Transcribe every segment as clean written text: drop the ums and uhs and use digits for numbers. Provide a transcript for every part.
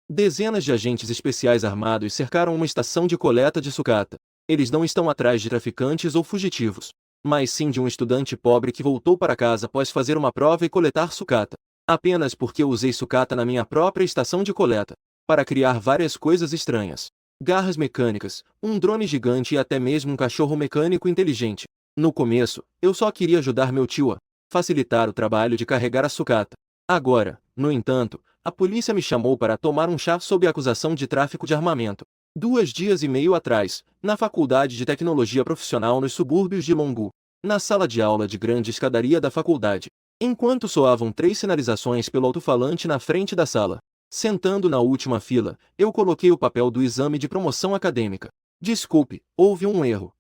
Dezenas de agentes especiais armados cercaram uma estação de coleta de sucata. Eles não estão atrás de traficantes ou fugitivos, mas sim de um estudante pobre que voltou para casa após fazer uma prova e coletar sucata. Apenas porque eu usei sucata na minha própria estação de coleta, para criar várias coisas estranhas. Garras mecânicas, um drone gigante e até mesmo um cachorro mecânico inteligente. No começo, eu só queria ajudar meu tio a facilitar o trabalho de carregar a sucata. Agora, no entanto, a polícia me chamou para tomar um chá sob acusação de tráfico de armamento. 2 dias e meio atrás, na Faculdade de Tecnologia Profissional nos subúrbios de Longu, na sala de aula de grande escadaria da faculdade, enquanto soavam 3 sinalizações pelo alto-falante na frente da sala. Sentando na última fila, eu coloquei o papel do exame de promoção acadêmica. Desculpe, houve um erro.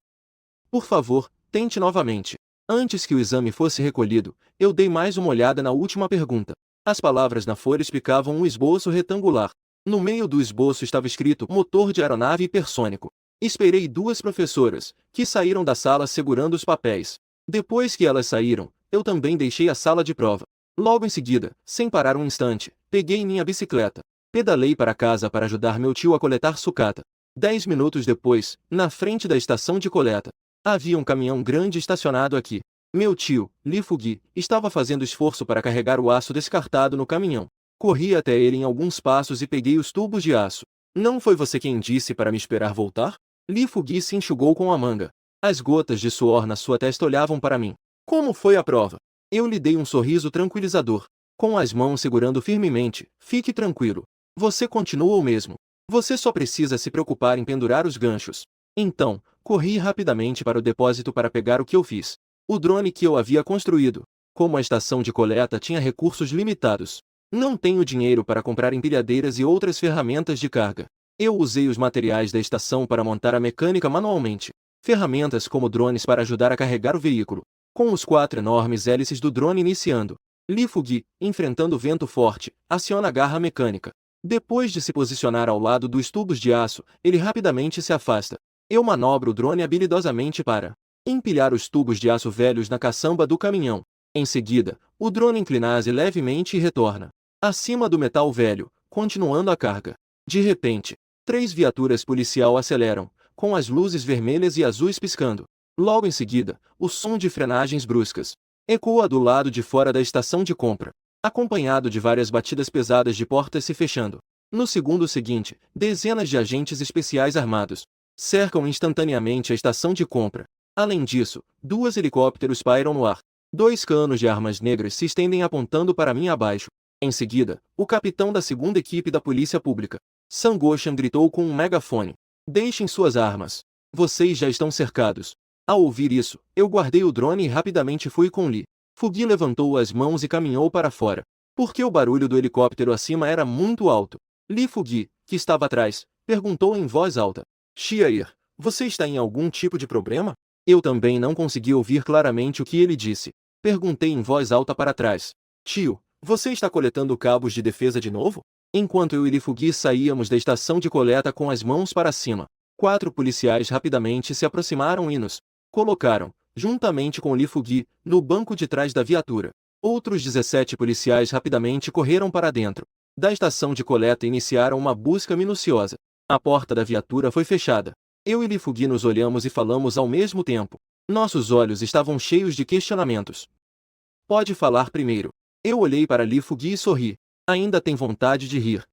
Por favor, tente novamente. Antes que o exame fosse recolhido, eu dei mais uma olhada na última pergunta. As palavras na folha explicavam um esboço retangular. No meio do esboço estava escrito motor de aeronave hipersônico. Esperei 2 professoras, que saíram da sala segurando os papéis. Depois que elas saíram, eu também deixei a sala de prova. Logo em seguida, sem parar um instante, peguei minha bicicleta. Pedalei para casa para ajudar meu tio a coletar sucata. 10 minutos depois, na frente da estação de coleta, havia um caminhão grande estacionado aqui. Meu tio, Lee Fugi, estava fazendo esforço para carregar o aço descartado no caminhão. Corri até ele em alguns passos e peguei os tubos de aço. Não foi você quem disse para me esperar voltar? Lee Fugi se enxugou com a manga. As gotas de suor na sua testa olhavam para mim. Como foi a prova? Eu lhe dei um sorriso tranquilizador. Com as mãos segurando firmemente, fique tranquilo. Você continua o mesmo. Você só precisa se preocupar em pendurar os ganchos. Então, corri rapidamente para o depósito para pegar o que eu fiz. O drone que eu havia construído. Como a estação de coleta tinha recursos limitados, não tenho dinheiro para comprar empilhadeiras e outras ferramentas de carga. Eu usei os materiais da estação para montar a mecânica manualmente. Ferramentas como drones para ajudar a carregar o veículo. Com os 4 enormes hélices do drone iniciando, Lee Fugi, enfrentando vento forte, aciona a garra mecânica. Depois de se posicionar ao lado dos tubos de aço, ele rapidamente se afasta. Eu manobro o drone habilidosamente para empilhar os tubos de aço velhos na caçamba do caminhão. Em seguida, o drone inclina-se levemente e retorna acima do metal velho, continuando a carga. De repente, 3 viaturas policial aceleram, com as luzes vermelhas e azuis piscando. Logo em seguida, o som de frenagens bruscas ecoa do lado de fora da estação de compra, acompanhado de várias batidas pesadas de portas se fechando. No segundo seguinte, dezenas de agentes especiais armados cercam instantaneamente a estação de compra. Além disso, 2 helicópteros pairam no ar. 2 canos de armas negras se estendem apontando para mim abaixo. Em seguida, o capitão da segunda equipe da polícia pública, Sangoshan, gritou com um megafone: "Deixem suas armas. Vocês já estão cercados." Ao ouvir isso, eu guardei o drone e rapidamente fui com Lee. Fugi levantou as mãos e caminhou para fora, porque o barulho do helicóptero acima era muito alto. Lee Fugi, que estava atrás, perguntou em voz alta: "Xiair, você está em algum tipo de problema?" Eu também não consegui ouvir claramente o que ele disse. Perguntei em voz alta para trás: "Tio, você está coletando cabos de defesa de novo?" Enquanto eu e Lee Fugi saíamos da estação de coleta com as mãos para cima, 4 policiais rapidamente se aproximaram e nos colocaram, juntamente com Lee Fugi, no banco de trás da viatura. Outros 17 policiais rapidamente correram para dentro da estação de coleta e iniciaram uma busca minuciosa. A porta da viatura foi fechada. Eu e Lee Fugi nos olhamos e falamos ao mesmo tempo. Nossos olhos estavam cheios de questionamentos. "Pode falar primeiro." Eu olhei para Lee Fugi e sorri. "Ainda tem vontade de rir?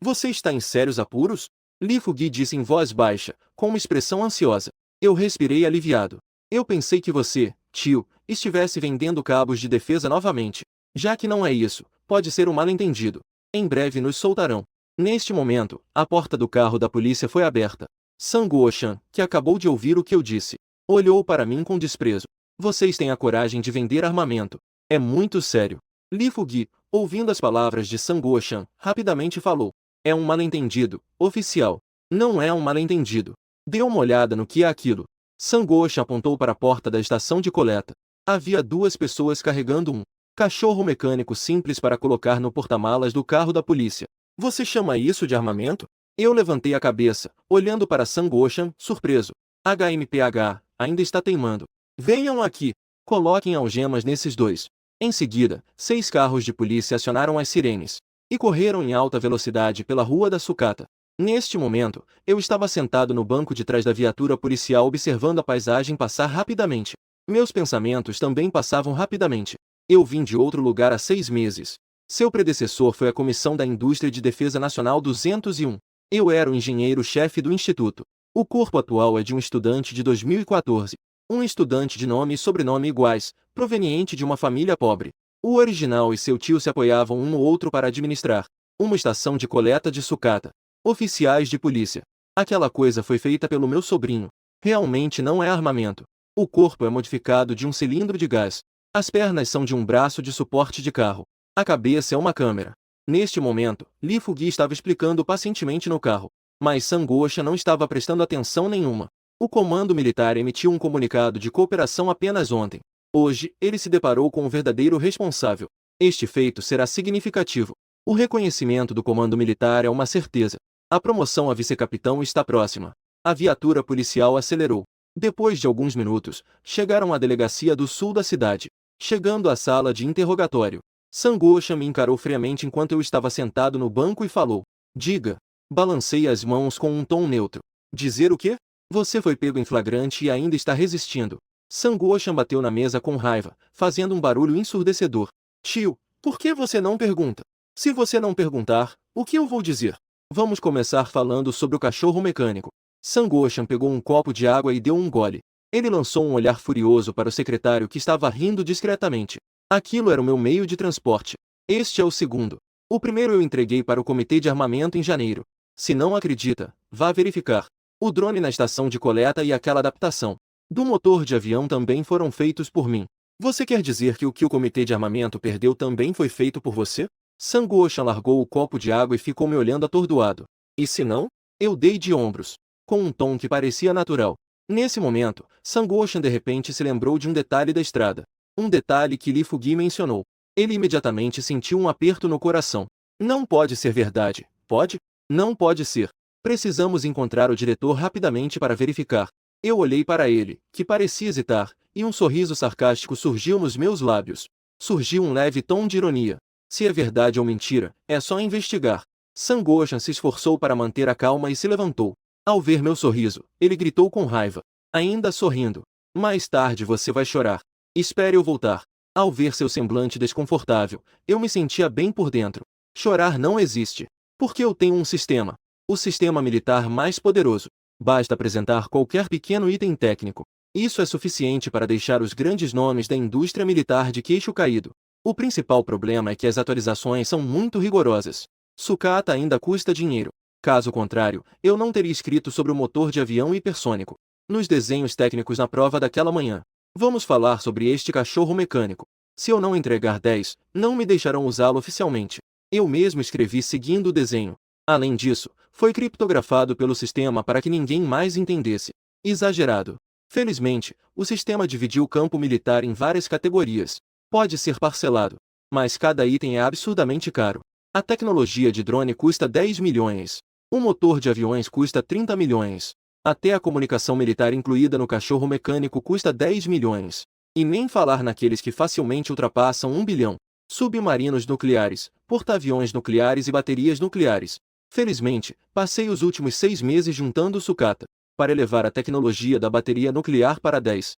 Você está em sérios apuros?" Lee Fugi disse em voz baixa, com uma expressão ansiosa. Eu respirei aliviado. "Eu pensei que você, tio, estivesse vendendo cabos de defesa novamente. Já que não é isso, pode ser um mal-entendido. Em breve nos soltarão." Neste momento, a porta do carro da polícia foi aberta. Sang-Woo-chan, que acabou de ouvir o que eu disse, olhou para mim com desprezo. "Vocês têm a coragem de vender armamento. É muito sério." Lee Fugi, ouvindo as palavras de Sang-Woo-chan, rapidamente falou: "É um mal-entendido, oficial." "Não é um mal-entendido. Dê uma olhada no que é aquilo." Sang-Woo-chan apontou para a porta da estação de coleta. Havia 2 pessoas carregando um cachorro mecânico simples para colocar no porta-malas do carro da polícia. "Você chama isso de armamento?" Eu levantei a cabeça, olhando para Sang-Woo-chan, surpreso. "HMPH, ainda está teimando. Venham aqui. Coloquem algemas nesses dois." Em seguida, 6 carros de polícia acionaram as sirenes. e correram em alta velocidade pela rua da sucata. Neste momento, eu estava sentado no banco de trás da viatura policial observando a paisagem passar rapidamente. Meus pensamentos também passavam rapidamente. Eu vim de outro lugar há 6 meses. Seu predecessor foi a Comissão da Indústria de Defesa Nacional 201. Eu era o engenheiro-chefe do instituto. O corpo atual é de um estudante de 2014. Um estudante de nome e sobrenome iguais, proveniente de uma família pobre. O original e seu tio se apoiavam um no outro para administrar uma estação de coleta de sucata. Oficiais de polícia. Aquela coisa foi feita pelo meu sobrinho. Realmente não é armamento. O corpo é modificado de um cilindro de gás. As pernas são de um braço de suporte de carro. A cabeça é uma câmera. Neste momento, Lee Fu-gi estava explicando pacientemente no carro. Mas Sang-Gocha não estava prestando atenção nenhuma. O comando militar emitiu um comunicado de cooperação apenas ontem. Hoje, ele se deparou com o verdadeiro responsável. Este feito será significativo. O reconhecimento do comando militar é uma certeza. A promoção a vice-capitão está próxima. A viatura policial acelerou. Depois de alguns minutos, chegaram à delegacia do sul da cidade. Chegando à sala de interrogatório, Sang-Gocha me encarou friamente enquanto eu estava sentado no banco e falou: Diga. Balancei as mãos com um tom neutro. Dizer o quê? Você foi pego em flagrante e ainda está resistindo. Sang-Gocha bateu na mesa com raiva, fazendo um barulho ensurdecedor. Tio, por que você não pergunta? Se você não perguntar, o que eu vou dizer? Vamos começar falando sobre o cachorro mecânico. Sang-Gocha pegou um copo de água e deu um gole. Ele lançou um olhar furioso para o secretário que estava rindo discretamente. Aquilo era o meu meio de transporte. Este é o segundo. O primeiro eu entreguei para o comitê de armamento em janeiro. Se não acredita, vá verificar. O drone na estação de coleta e aquela adaptação do motor de avião também foram feitos por mim. Você quer dizer que o comitê de armamento perdeu também foi feito por você? Sang-Gocha largou o copo de água e ficou me olhando atordoado. E se não? Eu dei de ombros, com um tom que parecia natural. Nesse momento, Sang-Gocha de repente se lembrou de um detalhe da estrada. Um detalhe que Lee Fu-gi mencionou. Ele imediatamente sentiu um aperto no coração. Não pode ser verdade, pode? Não pode ser. Precisamos encontrar o diretor rapidamente para verificar. Eu olhei para ele, que parecia hesitar, e um sorriso sarcástico surgiu nos meus lábios. Surgiu um leve tom de ironia. Se é verdade ou mentira, é só investigar. Sang-Gocha se esforçou para manter a calma e se levantou. Ao ver meu sorriso, ele gritou com raiva, ainda sorrindo. Mais tarde você vai chorar. Espere eu voltar. Ao ver seu semblante desconfortável, eu me sentia bem por dentro. Chorar não existe. Porque eu tenho um sistema. O sistema militar mais poderoso. Basta apresentar qualquer pequeno item técnico. Isso é suficiente para deixar os grandes nomes da indústria militar de queixo caído. O principal problema é que as atualizações são muito rigorosas. Sucata ainda custa dinheiro. Caso contrário, eu não teria escrito sobre o motor de avião hipersônico nos desenhos técnicos na prova daquela manhã. Vamos falar sobre este cachorro mecânico. Se eu não entregar 10, não me deixarão usá-lo oficialmente. Eu mesmo escrevi seguindo o desenho. Além disso, foi criptografado pelo sistema para que ninguém mais entendesse. Exagerado. Felizmente, o sistema dividiu o campo militar em várias categorias. Pode ser parcelado, mas cada item é absurdamente caro. A tecnologia de drone custa 10 milhões. O motor de aviões custa 30 milhões. Até a comunicação militar incluída no cachorro mecânico custa 10 milhões. E nem falar naqueles que facilmente ultrapassam 1 bilhão. Submarinos nucleares, porta-aviões nucleares e baterias nucleares. Felizmente, passei os últimos 6 meses juntando sucata para elevar a tecnologia da bateria nuclear para 10.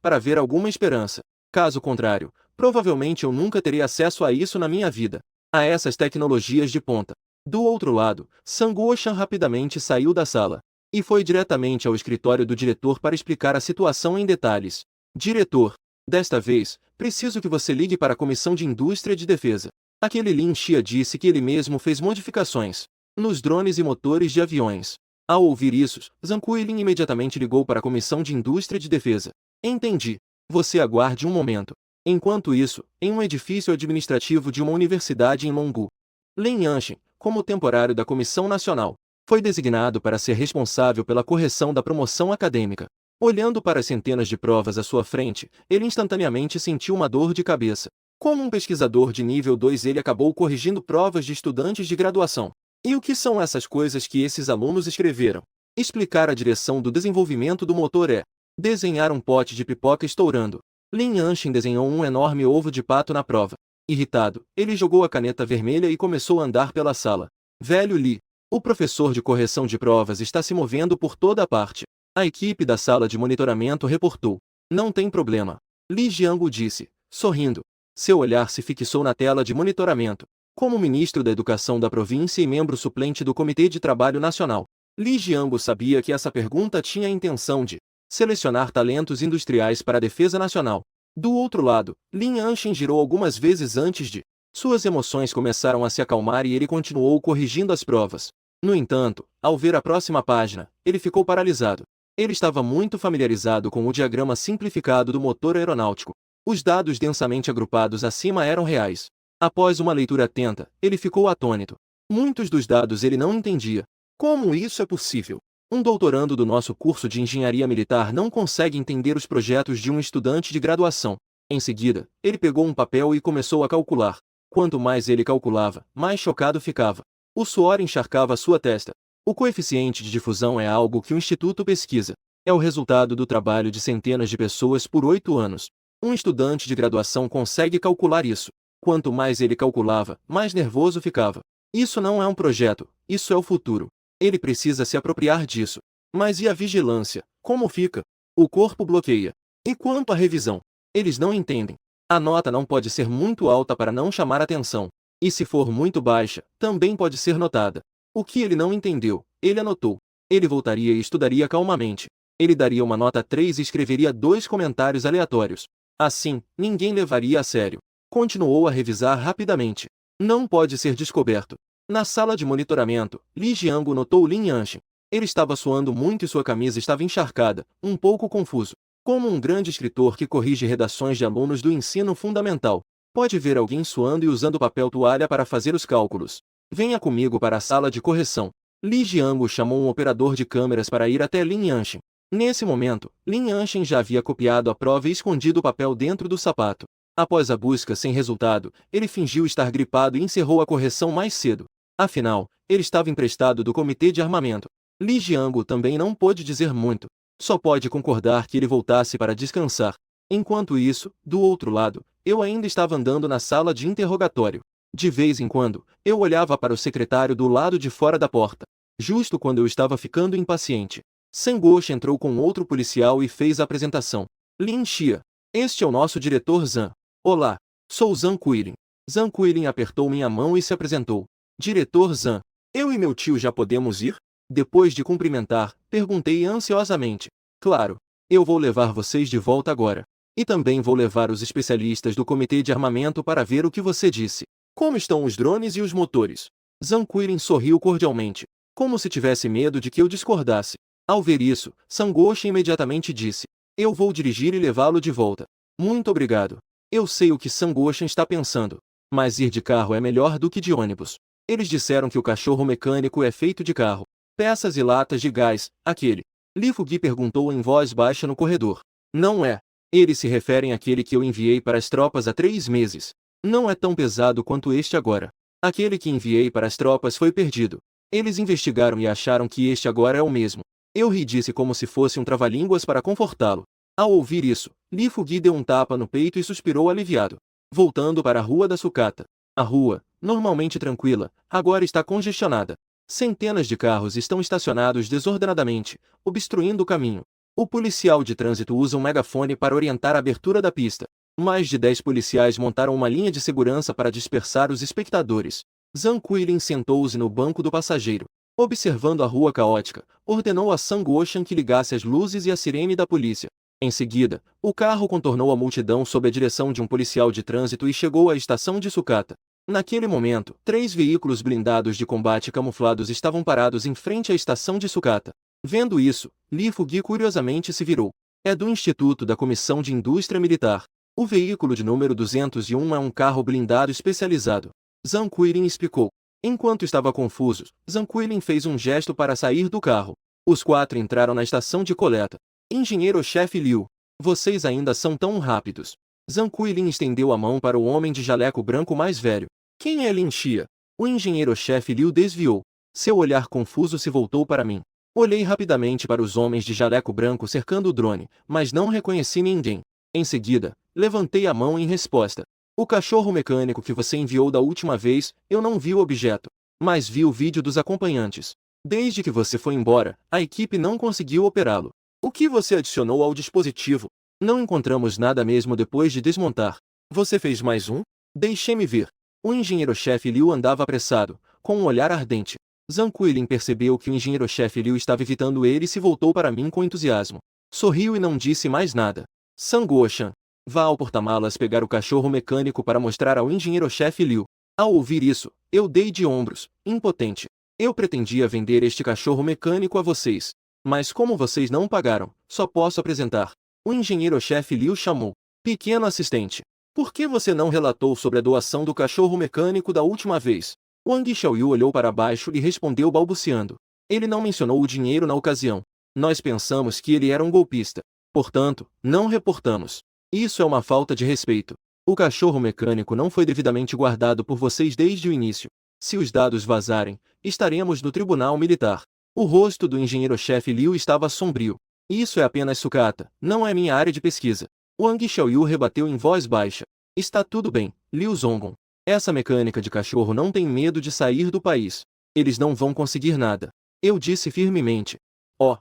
Para ver alguma esperança. Caso contrário, provavelmente eu nunca teria acesso a isso na minha vida. A essas tecnologias de ponta. Do outro lado, Sang-Gocha rapidamente saiu da sala e foi diretamente ao escritório do diretor para explicar a situação em detalhes. Diretor, desta vez, preciso que você ligue para a Comissão de Indústria de Defesa. Aquele Lin Xia disse que ele mesmo fez modificações nos drones e motores de aviões. Ao ouvir isso, Zhang Kuilin imediatamente ligou para a Comissão de Indústria de Defesa. Entendi. Você aguarde um momento. Enquanto isso, em um edifício administrativo de uma universidade em Longu, Lin Yanshin, como temporário da Comissão Nacional, foi designado para ser responsável pela correção da promoção acadêmica. Olhando para as centenas de provas à sua frente, ele instantaneamente sentiu uma dor de cabeça. Como um pesquisador de nível 2, ele acabou corrigindo provas de estudantes de graduação. E o que são essas coisas que esses alunos escreveram? Explicar a direção do desenvolvimento do motor é desenhar um pote de pipoca estourando. Lin Yanshin desenhou um enorme ovo de pato na prova. Irritado, ele jogou a caneta vermelha e começou a andar pela sala. Velho Li, o professor de correção de provas está se movendo por toda a parte. A equipe da sala de monitoramento reportou. Não tem problema. Li Jiangu disse, sorrindo. Seu olhar se fixou na tela de monitoramento. Como ministro da Educação da província e membro suplente do Comitê de Trabalho Nacional, Li Jiangu sabia que essa pergunta tinha a intenção de selecionar talentos industriais para a defesa nacional. Do outro lado, Lin Anshin girou algumas vezes antes de. Suas emoções começaram a se acalmar e ele continuou corrigindo as provas. No entanto, ao ver a próxima página, ele ficou paralisado. Ele estava muito familiarizado com o diagrama simplificado do motor aeronáutico. Os dados densamente agrupados acima eram reais. Após uma leitura atenta, ele ficou atônito. Muitos dos dados ele não entendia. Como isso é possível? Um doutorando do nosso curso de engenharia militar não consegue entender os projetos de um estudante de graduação. Em seguida, ele pegou um papel e começou a calcular. Quanto mais ele calculava, mais chocado ficava. O suor encharcava sua testa. O coeficiente de difusão é algo que o Instituto pesquisa. É o resultado do trabalho de centenas de pessoas por 8 anos. Um estudante de graduação consegue calcular isso. Quanto mais ele calculava, mais nervoso ficava. Isso não é um projeto, isso é o futuro. Ele precisa se apropriar disso. Mas e a vigilância? Como fica? O corpo bloqueia. E quanto à revisão? Eles não entendem. A nota não pode ser muito alta para não chamar atenção. E se for muito baixa, também pode ser notada. O que ele não entendeu, ele anotou. Ele voltaria e estudaria calmamente. Ele daria uma nota 3 e escreveria 2 comentários aleatórios. Assim, ninguém levaria a sério. Continuou a revisar rapidamente. Não pode ser descoberto. Na sala de monitoramento, Li Jiangu notou Lin Anshin. Ele estava suando muito e sua camisa estava encharcada, um pouco confuso. Como um grande escritor que corrige redações de alunos do ensino fundamental, pode ver alguém suando e usando papel toalha para fazer os cálculos. Venha comigo para a sala de correção. Li Jiangu chamou um operador de câmeras para ir até Lin Anshin. Nesse momento, Lin Anshin já havia copiado a prova e escondido o papel dentro do sapato. Após a busca sem resultado, ele fingiu estar gripado e encerrou a correção mais cedo. Afinal, ele estava emprestado do comitê de armamento. Li Jiangu também não pôde dizer muito. Só pode concordar que ele voltasse para descansar. Enquanto isso, do outro lado, eu ainda estava andando na sala de interrogatório. De vez em quando, eu olhava para o secretário do lado de fora da porta. Justo quando eu estava ficando impaciente, Sangoshi entrou com outro policial e fez a apresentação. Lin Xia. Este é o nosso diretor Zhang. Olá, sou Zhang Qiling. Zhang Qiling apertou minha mão e se apresentou. Diretor Zhang, eu e meu tio já podemos ir? Depois de cumprimentar, perguntei ansiosamente. Claro, eu vou levar vocês de volta agora. E também vou levar os especialistas do comitê de armamento para ver o que você disse. Como estão os drones e os motores? Zhang Qiling sorriu cordialmente, como se tivesse medo de que eu discordasse. Ao ver isso, Sangoshi imediatamente disse. Eu vou dirigir e levá-lo de volta. Muito obrigado. Eu sei o que Sangoshi está pensando. Mas ir de carro é melhor do que de ônibus. Eles disseram que o cachorro mecânico é feito de carro. Peças e latas de gás, aquele. Li Fugi perguntou em voz baixa no corredor. Não é. Eles se referem àquele que eu enviei para as tropas há 3 meses. Não é tão pesado quanto este agora. Aquele que enviei para as tropas foi perdido. Eles investigaram e acharam que este agora é o mesmo. Eu ri disse como se fosse um trava-línguas para confortá-lo. Ao ouvir isso, Li Fugi deu um tapa no peito e suspirou aliviado. Voltando para a rua da sucata. A rua, normalmente tranquila, agora está congestionada. Centenas de carros estão estacionados desordenadamente, obstruindo o caminho. O policial de trânsito usa um megafone para orientar a abertura da pista. Mais de 10 policiais montaram uma linha de segurança para dispersar os espectadores. Zhang Qiling sentou-se no banco do passageiro. Observando a rua caótica, ordenou a Sangoshi que ligasse as luzes e a sirene da polícia. Em seguida, o carro contornou a multidão sob a direção de um policial de trânsito e chegou à estação de sucata. Naquele momento, 3 veículos blindados de combate camuflados estavam parados em frente à estação de sucata. Vendo isso, Li Fugi curiosamente se virou. É do Instituto da Comissão de Indústria Militar. O veículo de número 201 é um carro blindado especializado. Zhang Qiling explicou. Enquanto estava confuso, Zhang Qiling fez um gesto para sair do carro. Os 4 entraram na estação de coleta. Engenheiro-chefe Liu, vocês ainda são tão rápidos. Zhang Qiling estendeu a mão para o homem de jaleco branco mais velho. Quem é Lin Xia? O engenheiro-chefe Liu desviou. Seu olhar confuso se voltou para mim. Olhei rapidamente para os homens de jaleco branco cercando o drone, mas não reconheci ninguém. Em seguida, levantei a mão em resposta. O cachorro mecânico que você enviou da última vez, eu não vi o objeto, mas vi o vídeo dos acompanhantes. Desde que você foi embora, a equipe não conseguiu operá-lo. O que você adicionou ao dispositivo? Não encontramos nada mesmo depois de desmontar. Você fez mais um? Deixe-me ver. O engenheiro-chefe Liu andava apressado, com um olhar ardente. Zhang Kuilin percebeu que o engenheiro-chefe Liu estava evitando ele e se voltou para mim com entusiasmo. Sorriu e não disse mais nada. San Guoshan, vá ao porta-malas pegar o cachorro mecânico para mostrar ao engenheiro-chefe Liu. Ao ouvir isso, eu dei de ombros, impotente. Eu pretendia vender este cachorro mecânico a vocês. Mas como vocês não pagaram, só posso apresentar. O engenheiro-chefe Liu chamou. Pequeno assistente. Por que você não relatou sobre a doação do cachorro mecânico da última vez? Wang Xiaoyu olhou para baixo e respondeu balbuciando. Ele não mencionou o dinheiro na ocasião. Nós pensamos que ele era um golpista. Portanto, não reportamos. Isso é uma falta de respeito. O cachorro mecânico não foi devidamente guardado por vocês desde o início. Se os dados vazarem, estaremos no tribunal militar. O rosto do engenheiro-chefe Liu estava sombrio. Isso é apenas sucata, não é minha área de pesquisa. Wang Xiaoyu rebateu em voz baixa. Está tudo bem, Liu Zhongong. Essa mecânica de cachorro não tem medo de sair do país. Eles não vão conseguir nada. Eu disse firmemente. Oh!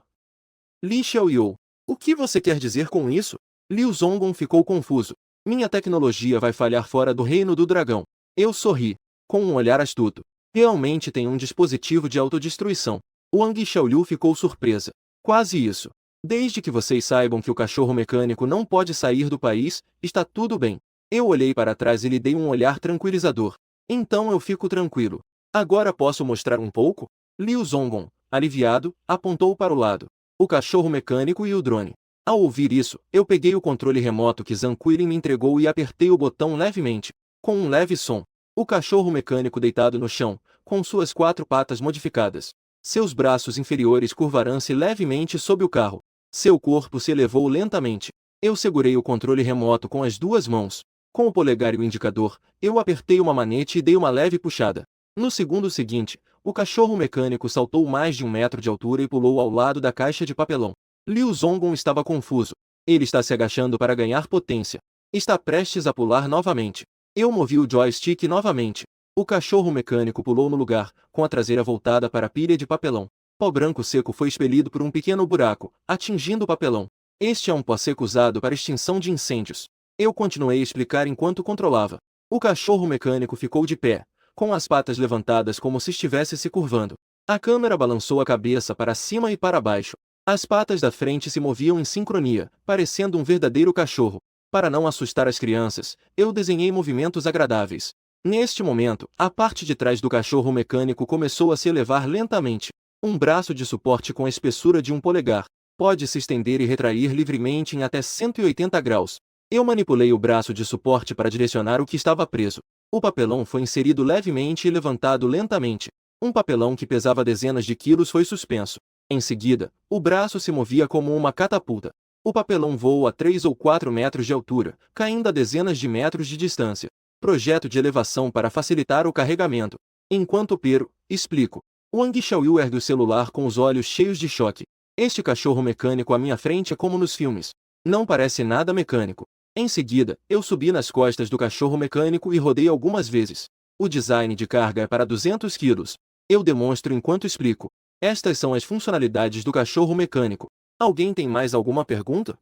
Li Xiaoyu. O que você quer dizer com isso? Liu Zhongong ficou confuso. Minha tecnologia vai falhar fora do reino do dragão. Eu sorri, com um olhar astuto. Realmente tem um dispositivo de autodestruição. Wang Xiaoyu ficou surpresa. Quase isso. Desde que vocês saibam que o cachorro mecânico não pode sair do país, está tudo bem. Eu olhei para trás e lhe dei um olhar tranquilizador. Então eu fico tranquilo. Agora posso mostrar um pouco? Liu Zhongong, aliviado, apontou para o lado. O cachorro mecânico e o drone. Ao ouvir isso, eu peguei o controle remoto que Zhang Kuilin me entregou e apertei o botão levemente. Com um leve som, o cachorro mecânico deitado no chão, com suas 4 patas modificadas. Seus braços inferiores curvaram-se levemente sob o carro. Seu corpo se elevou lentamente. Eu segurei o controle remoto com as 2 mãos. Com o polegar e o indicador, eu apertei uma manete e dei uma leve puxada. No segundo seguinte, o cachorro mecânico saltou mais de 1 metro de altura e pulou ao lado da caixa de papelão. Liu Zhongong estava confuso. Ele está se agachando para ganhar potência. Está prestes a pular novamente. Eu movi o joystick novamente. O cachorro mecânico pulou no lugar, com a traseira voltada para a pilha de papelão. Pó branco seco foi expelido por um pequeno buraco, atingindo o papelão. Este é um pó seco usado para extinção de incêndios. Eu continuei a explicar enquanto controlava. O cachorro mecânico ficou de pé, com as patas levantadas como se estivesse se curvando. A câmera balançou a cabeça para cima e para baixo. As patas da frente se moviam em sincronia, parecendo um verdadeiro cachorro. Para não assustar as crianças, eu desenhei movimentos agradáveis. Neste momento, a parte de trás do cachorro mecânico começou a se elevar lentamente. Um braço de suporte com a espessura de um polegar pode se estender e retrair livremente em até 180 graus. Eu manipulei o braço de suporte para direcionar o que estava preso. O papelão foi inserido levemente e levantado lentamente. Um papelão que pesava dezenas de quilos foi suspenso. Em seguida, o braço se movia como uma catapulta. O papelão voou a 3 ou 4 metros de altura, caindo a dezenas de metros de distância. Projeto de elevação para facilitar o carregamento. Enquanto opero, explico. Wang Xiaoyu ergue o celular com os olhos cheios de choque. Este cachorro mecânico à minha frente é como nos filmes. Não parece nada mecânico. Em seguida, eu subi nas costas do cachorro mecânico e rodei algumas vezes. O design de carga é para 200 quilos. Eu demonstro enquanto explico. Estas são as funcionalidades do cachorro mecânico. Alguém tem mais alguma pergunta?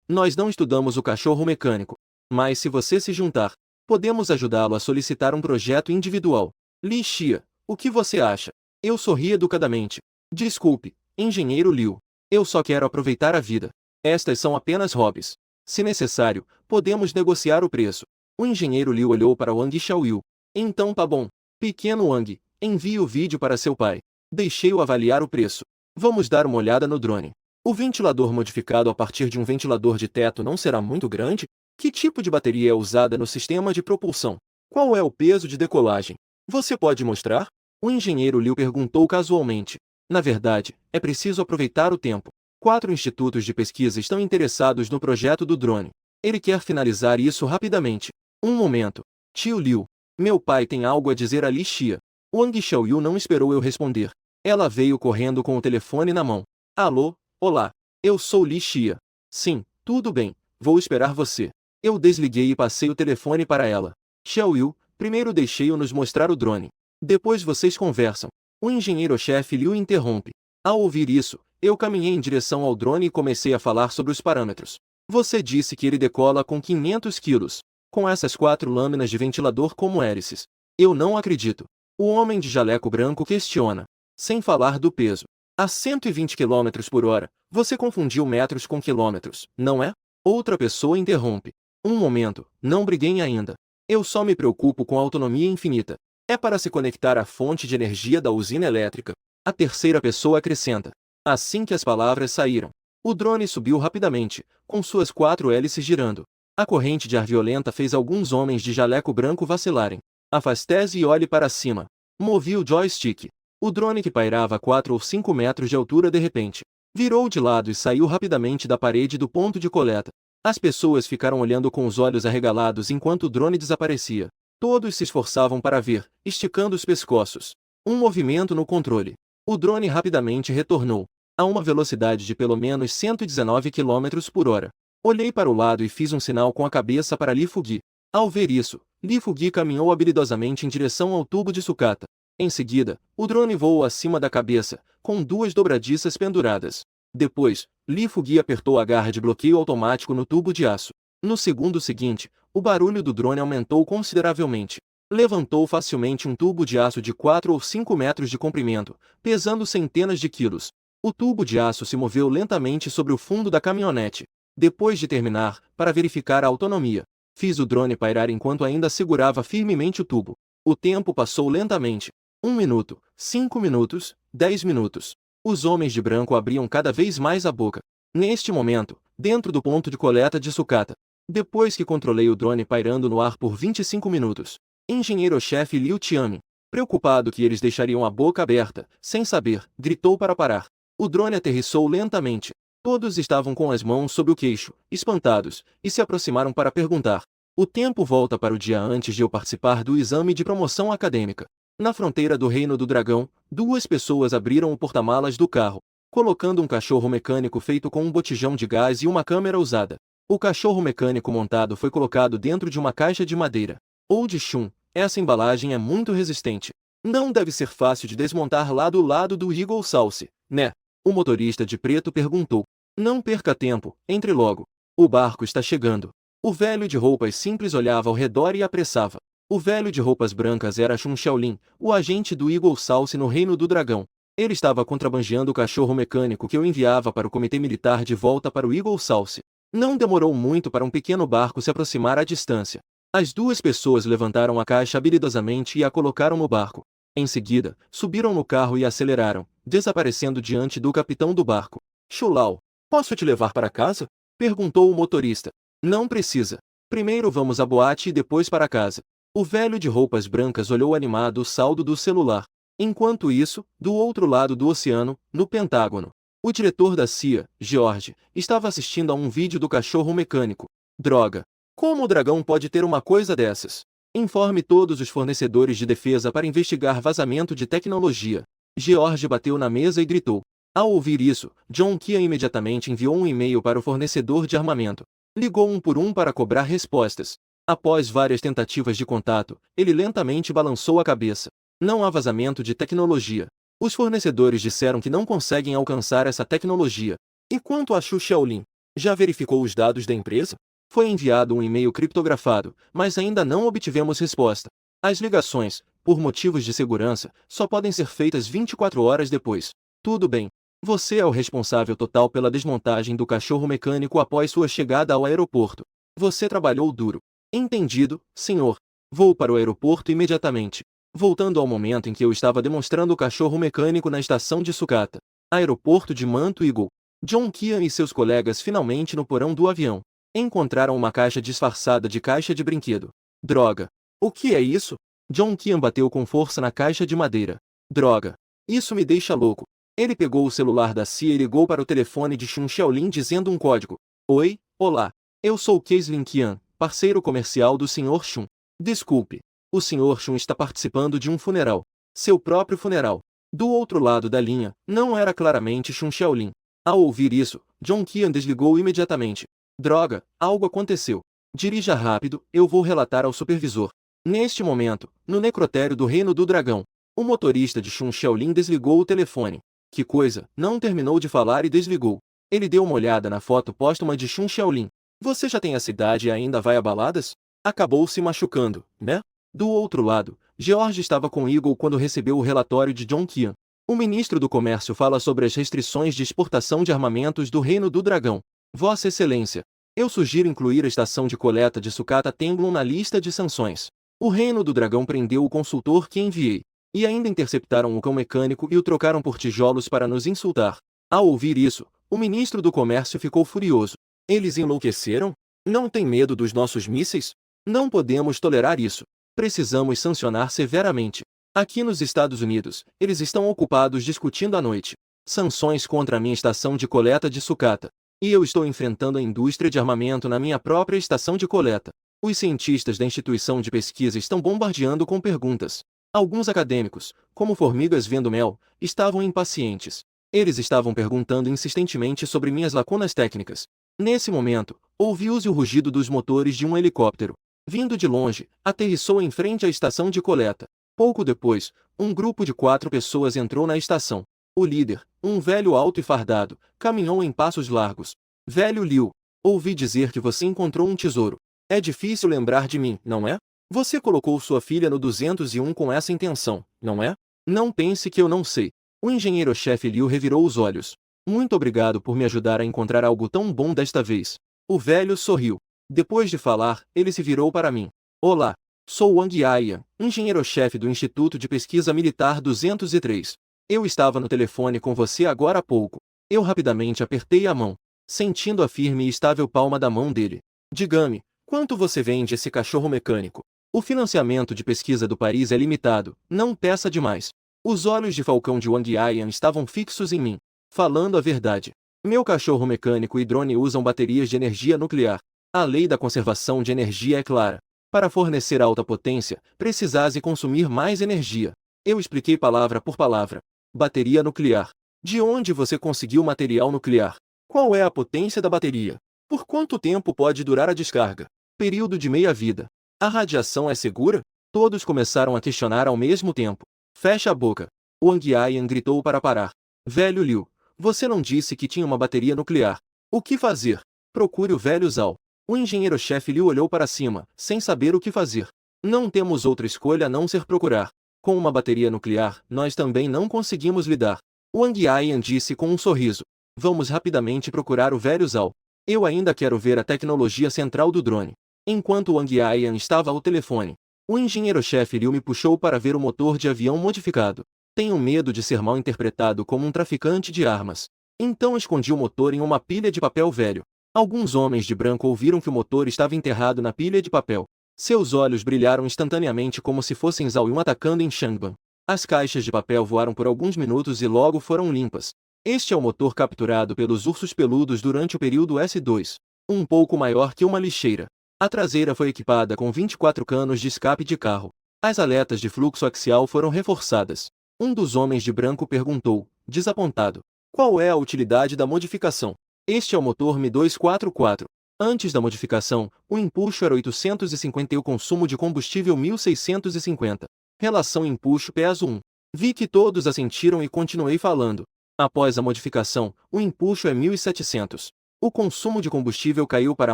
Nós não estudamos o cachorro mecânico. Mas se você se juntar, podemos ajudá-lo a solicitar um projeto individual. Li Xia, o que você acha? Eu sorri educadamente. Desculpe, engenheiro Liu. Eu só quero aproveitar a vida. Estas são apenas hobbies. Se necessário, podemos negociar o preço. O engenheiro Liu olhou para Wang Xiaoyu. Então tá bom. Pequeno Wang, envie o vídeo para seu pai. Deixei-o avaliar o preço. Vamos dar uma olhada no drone. O ventilador modificado a partir de um ventilador de teto não será muito grande? Que tipo de bateria é usada no sistema de propulsão? Qual é o peso de decolagem? Você pode mostrar? O engenheiro Liu perguntou casualmente. Na verdade, é preciso aproveitar o tempo. 4 institutos de pesquisa estão interessados no projeto do drone. Ele quer finalizar isso rapidamente. Um momento. Tio Liu. Meu pai tem algo a dizer a Li Xia. Wang Xiaoyu não esperou eu responder. Ela veio correndo com o telefone na mão. Alô, olá. Eu sou Li Xia. Sim, tudo bem. Vou esperar você. Eu desliguei e passei o telefone para ela. Xiaoyu, primeiro deixei-o nos mostrar o drone. Depois vocês conversam. O engenheiro-chefe Liu interrompe. Ao ouvir isso, eu caminhei em direção ao drone e comecei a falar sobre os parâmetros. Você disse que ele decola com 500 quilos, com essas 4 lâminas de ventilador como hélices. Eu não acredito. O homem de jaleco branco questiona. Sem falar do peso. A 120 km por hora, você confundiu metros com quilômetros, não é? Outra pessoa interrompe. Um momento, não briguem ainda. Eu só me preocupo com a autonomia infinita. É para se conectar à fonte de energia da usina elétrica. A terceira pessoa acrescenta. Assim que as palavras saíram, o drone subiu rapidamente, com suas 4 hélices girando. A corrente de ar violenta fez alguns homens de jaleco branco vacilarem. Afaste-se e olhe para cima. Movi o joystick. O drone, que pairava a 4 ou 5 metros de altura, de repente virou de lado e saiu rapidamente da parede do ponto de coleta. As pessoas ficaram olhando com os olhos arregalados enquanto o drone desaparecia. Todos se esforçavam para ver, esticando os pescoços. Um movimento no controle. O drone rapidamente retornou, a uma velocidade de pelo menos 119 km por hora. Olhei para o lado e fiz um sinal com a cabeça para Li Fugui. Ao ver isso, Li Fugui caminhou habilidosamente em direção ao tubo de sucata. Em seguida, o drone voou acima da cabeça, com 2 dobradiças penduradas. Depois, Li Fugui apertou a garra de bloqueio automático no tubo de aço. No segundo seguinte, o barulho do drone aumentou consideravelmente. Levantou facilmente um tubo de aço de 4 ou 5 metros de comprimento, pesando centenas de quilos. O tubo de aço se moveu lentamente sobre o fundo da caminhonete. Depois de terminar, para verificar a autonomia, fiz o drone pairar enquanto ainda segurava firmemente o tubo. O tempo passou lentamente. 1 minuto, 5 minutos, 10 minutos. Os homens de branco abriam cada vez mais a boca. Neste momento, dentro do ponto de coleta de sucata, depois que controlei o drone pairando no ar por 25 minutos, engenheiro-chefe Liu Tianmin, preocupado que eles deixariam a boca aberta, sem saber, gritou para parar. O drone aterrissou lentamente. Todos estavam com as mãos sob o queixo, espantados, e se aproximaram para perguntar. O tempo volta para o dia antes de eu participar do exame de promoção acadêmica. Na fronteira do Reino do Dragão, 2 pessoas abriram o porta-malas do carro, colocando um cachorro mecânico feito com um botijão de gás e uma câmera usada. O cachorro mecânico montado foi colocado dentro de uma caixa de madeira. Ou de chum, essa embalagem é muito resistente. Não deve ser fácil de desmontar lá do lado do Eagle Sauce, né? O motorista de preto perguntou. Não perca tempo, entre logo. O barco está chegando. O velho de roupas simples olhava ao redor e apressava. O velho de roupas brancas era Chun Xiaolin, o agente do Eagle Sauce no Reino do Dragão. Ele estava contrabandeando o cachorro mecânico que eu enviava para o comitê militar de volta para o Eagle Sauce. Não demorou muito para um pequeno barco se aproximar à distância. As 2 pessoas levantaram a caixa habilidosamente e a colocaram no barco. Em seguida, subiram no carro e aceleraram, desaparecendo diante do capitão do barco. Shulau, posso te levar para casa? Perguntou o motorista. Não precisa. Primeiro vamos à boate e depois para casa. O velho de roupas brancas olhou animado o saldo do celular. Enquanto isso, do outro lado do oceano, no Pentágono, o diretor da CIA, George, estava assistindo a um vídeo do cachorro mecânico. Droga! Como o dragão pode ter uma coisa dessas? Informe todos os fornecedores de defesa para investigar vazamento de tecnologia. George bateu na mesa e gritou. Ao ouvir isso, John Kia imediatamente enviou um e-mail para o fornecedor de armamento. Ligou um por um para cobrar respostas. Após várias tentativas de contato, ele lentamente balançou a cabeça. Não há vazamento de tecnologia. Os fornecedores disseram que não conseguem alcançar essa tecnologia. E quanto a Xu Xiaolin? Já verificou os dados da empresa? Foi enviado um e-mail criptografado, mas ainda não obtivemos resposta. As ligações, por motivos de segurança, só podem ser feitas 24 horas depois. Tudo bem. Você é o responsável total pela desmontagem do cachorro mecânico após sua chegada ao aeroporto. Você trabalhou duro. Entendido, senhor. Vou para o aeroporto imediatamente. Voltando ao momento em que eu estava demonstrando o cachorro mecânico na estação de sucata. Aeroporto de Manto Eagle. John Kian e seus colegas finalmente no porão do avião. Encontraram uma caixa disfarçada de caixa de brinquedo. Droga! O que é isso? John Kian bateu com força na caixa de madeira. Droga! Isso me deixa louco. Ele pegou o celular da CIA e ligou para o telefone de Chun Xiaolin dizendo um código. Oi, olá. Eu sou Kaislin Qian, parceiro comercial do Sr. Chun. Desculpe. O Sr. Chun está participando de um funeral. Seu próprio funeral. Do outro lado da linha, não era claramente Chun Xiaolin. Ao ouvir isso, John Qian desligou imediatamente. Droga, algo aconteceu. Dirija rápido, eu vou relatar ao supervisor. Neste momento, no necrotério do Reino do Dragão, o motorista de Chun Xiaolin desligou o telefone. Que coisa, não terminou de falar e desligou. Ele deu uma olhada na foto póstuma de Chun Xiaolin. Você já tem essa idade e ainda vai a baladas? Acabou se machucando, né? Do outro lado, George estava com Eagle quando recebeu o relatório de John Qian. O ministro do Comércio fala sobre as restrições de exportação de armamentos do Reino do Dragão. Vossa Excelência, eu sugiro incluir a estação de coleta de sucata Tenglon na lista de sanções. O Reino do Dragão prendeu o consultor que enviei. E ainda interceptaram o cão mecânico e o trocaram por tijolos para nos insultar. Ao ouvir isso, o ministro do Comércio ficou furioso. Eles enlouqueceram? Não tem medo dos nossos mísseis? Não podemos tolerar isso. Precisamos sancionar severamente. Aqui nos Estados Unidos, eles estão ocupados discutindo à noite sanções contra a minha estação de coleta de sucata. E eu estou enfrentando a indústria de armamento na minha própria estação de coleta. Os cientistas da instituição de pesquisa estão bombardeando com perguntas. Alguns acadêmicos, como formigas vendo mel, estavam impacientes. Eles estavam perguntando insistentemente sobre minhas lacunas técnicas. Nesse momento, ouviu-se o rugido dos motores de um helicóptero. Vindo de longe, aterrissou em frente à estação de coleta. Pouco depois, um grupo de 4 pessoas entrou na estação. O líder, um velho alto e fardado, caminhou em passos largos. Velho Liu, ouvi dizer que você encontrou um tesouro. É difícil lembrar de mim, não é? Você colocou sua filha no 201 com essa intenção, não é? Não pense que eu não sei. O engenheiro-chefe Liu revirou os olhos. Muito obrigado por me ajudar a encontrar algo tão bom desta vez. O velho sorriu. Depois de falar, ele se virou para mim. Olá, sou Wang Yaiyan, engenheiro-chefe do Instituto de Pesquisa Militar 203. Eu estava no telefone com você agora há pouco. Eu rapidamente apertei a mão, sentindo a firme e estável palma da mão dele. Diga-me, quanto você vende esse cachorro mecânico? O financiamento de pesquisa do país é limitado, não peça demais. Os olhos de falcão de Wang Yaiyan estavam fixos em mim. Falando a verdade. Meu cachorro mecânico e drone usam baterias de energia nuclear. A lei da conservação de energia é clara. Para fornecer alta potência, precisase consumir mais energia. Eu expliquei palavra por palavra. Bateria nuclear. De onde você conseguiu material nuclear? Qual é a potência da bateria? Por quanto tempo pode durar a descarga? Período de meia-vida. A radiação é segura? Todos começaram a questionar ao mesmo tempo. Fecha a boca. Wang Yaiyan gritou para parar. Velho Liu, você não disse que tinha uma bateria nuclear. O que fazer? Procure o velho Zhao. O engenheiro-chefe Liu olhou para cima, sem saber o que fazer. Não temos outra escolha a não ser procurar. Com uma bateria nuclear, nós também não conseguimos lidar. Wang Yaiyan disse com um sorriso. Vamos rapidamente procurar o velho Zhao. Eu ainda quero ver a tecnologia central do drone. Enquanto Wang Yaiyan estava ao telefone, o engenheiro-chefe Liu me puxou para ver o motor de avião modificado. Tenho medo de ser mal interpretado como um traficante de armas. Então escondi o motor em uma pilha de papel velho. Alguns homens de branco ouviram que o motor estava enterrado na pilha de papel. Seus olhos brilharam instantaneamente como se fossem Zhao Yun atacando em Shangban. As caixas de papel voaram por alguns minutos e logo foram limpas. Este é o motor capturado pelos ursos peludos durante o período S2. Um pouco maior que uma lixeira. A traseira foi equipada com 24 canos de escape de carro. As aletas de fluxo axial foram reforçadas. Um dos homens de branco perguntou, desapontado. Qual é a utilidade da modificação? Este é o motor Mi-244. Antes da modificação, o empuxo era 850 e o consumo de combustível 1650. Relação empuxo-peso 1. Vi que todos assentiram e continuei falando. Após a modificação, o empuxo é 1700. O consumo de combustível caiu para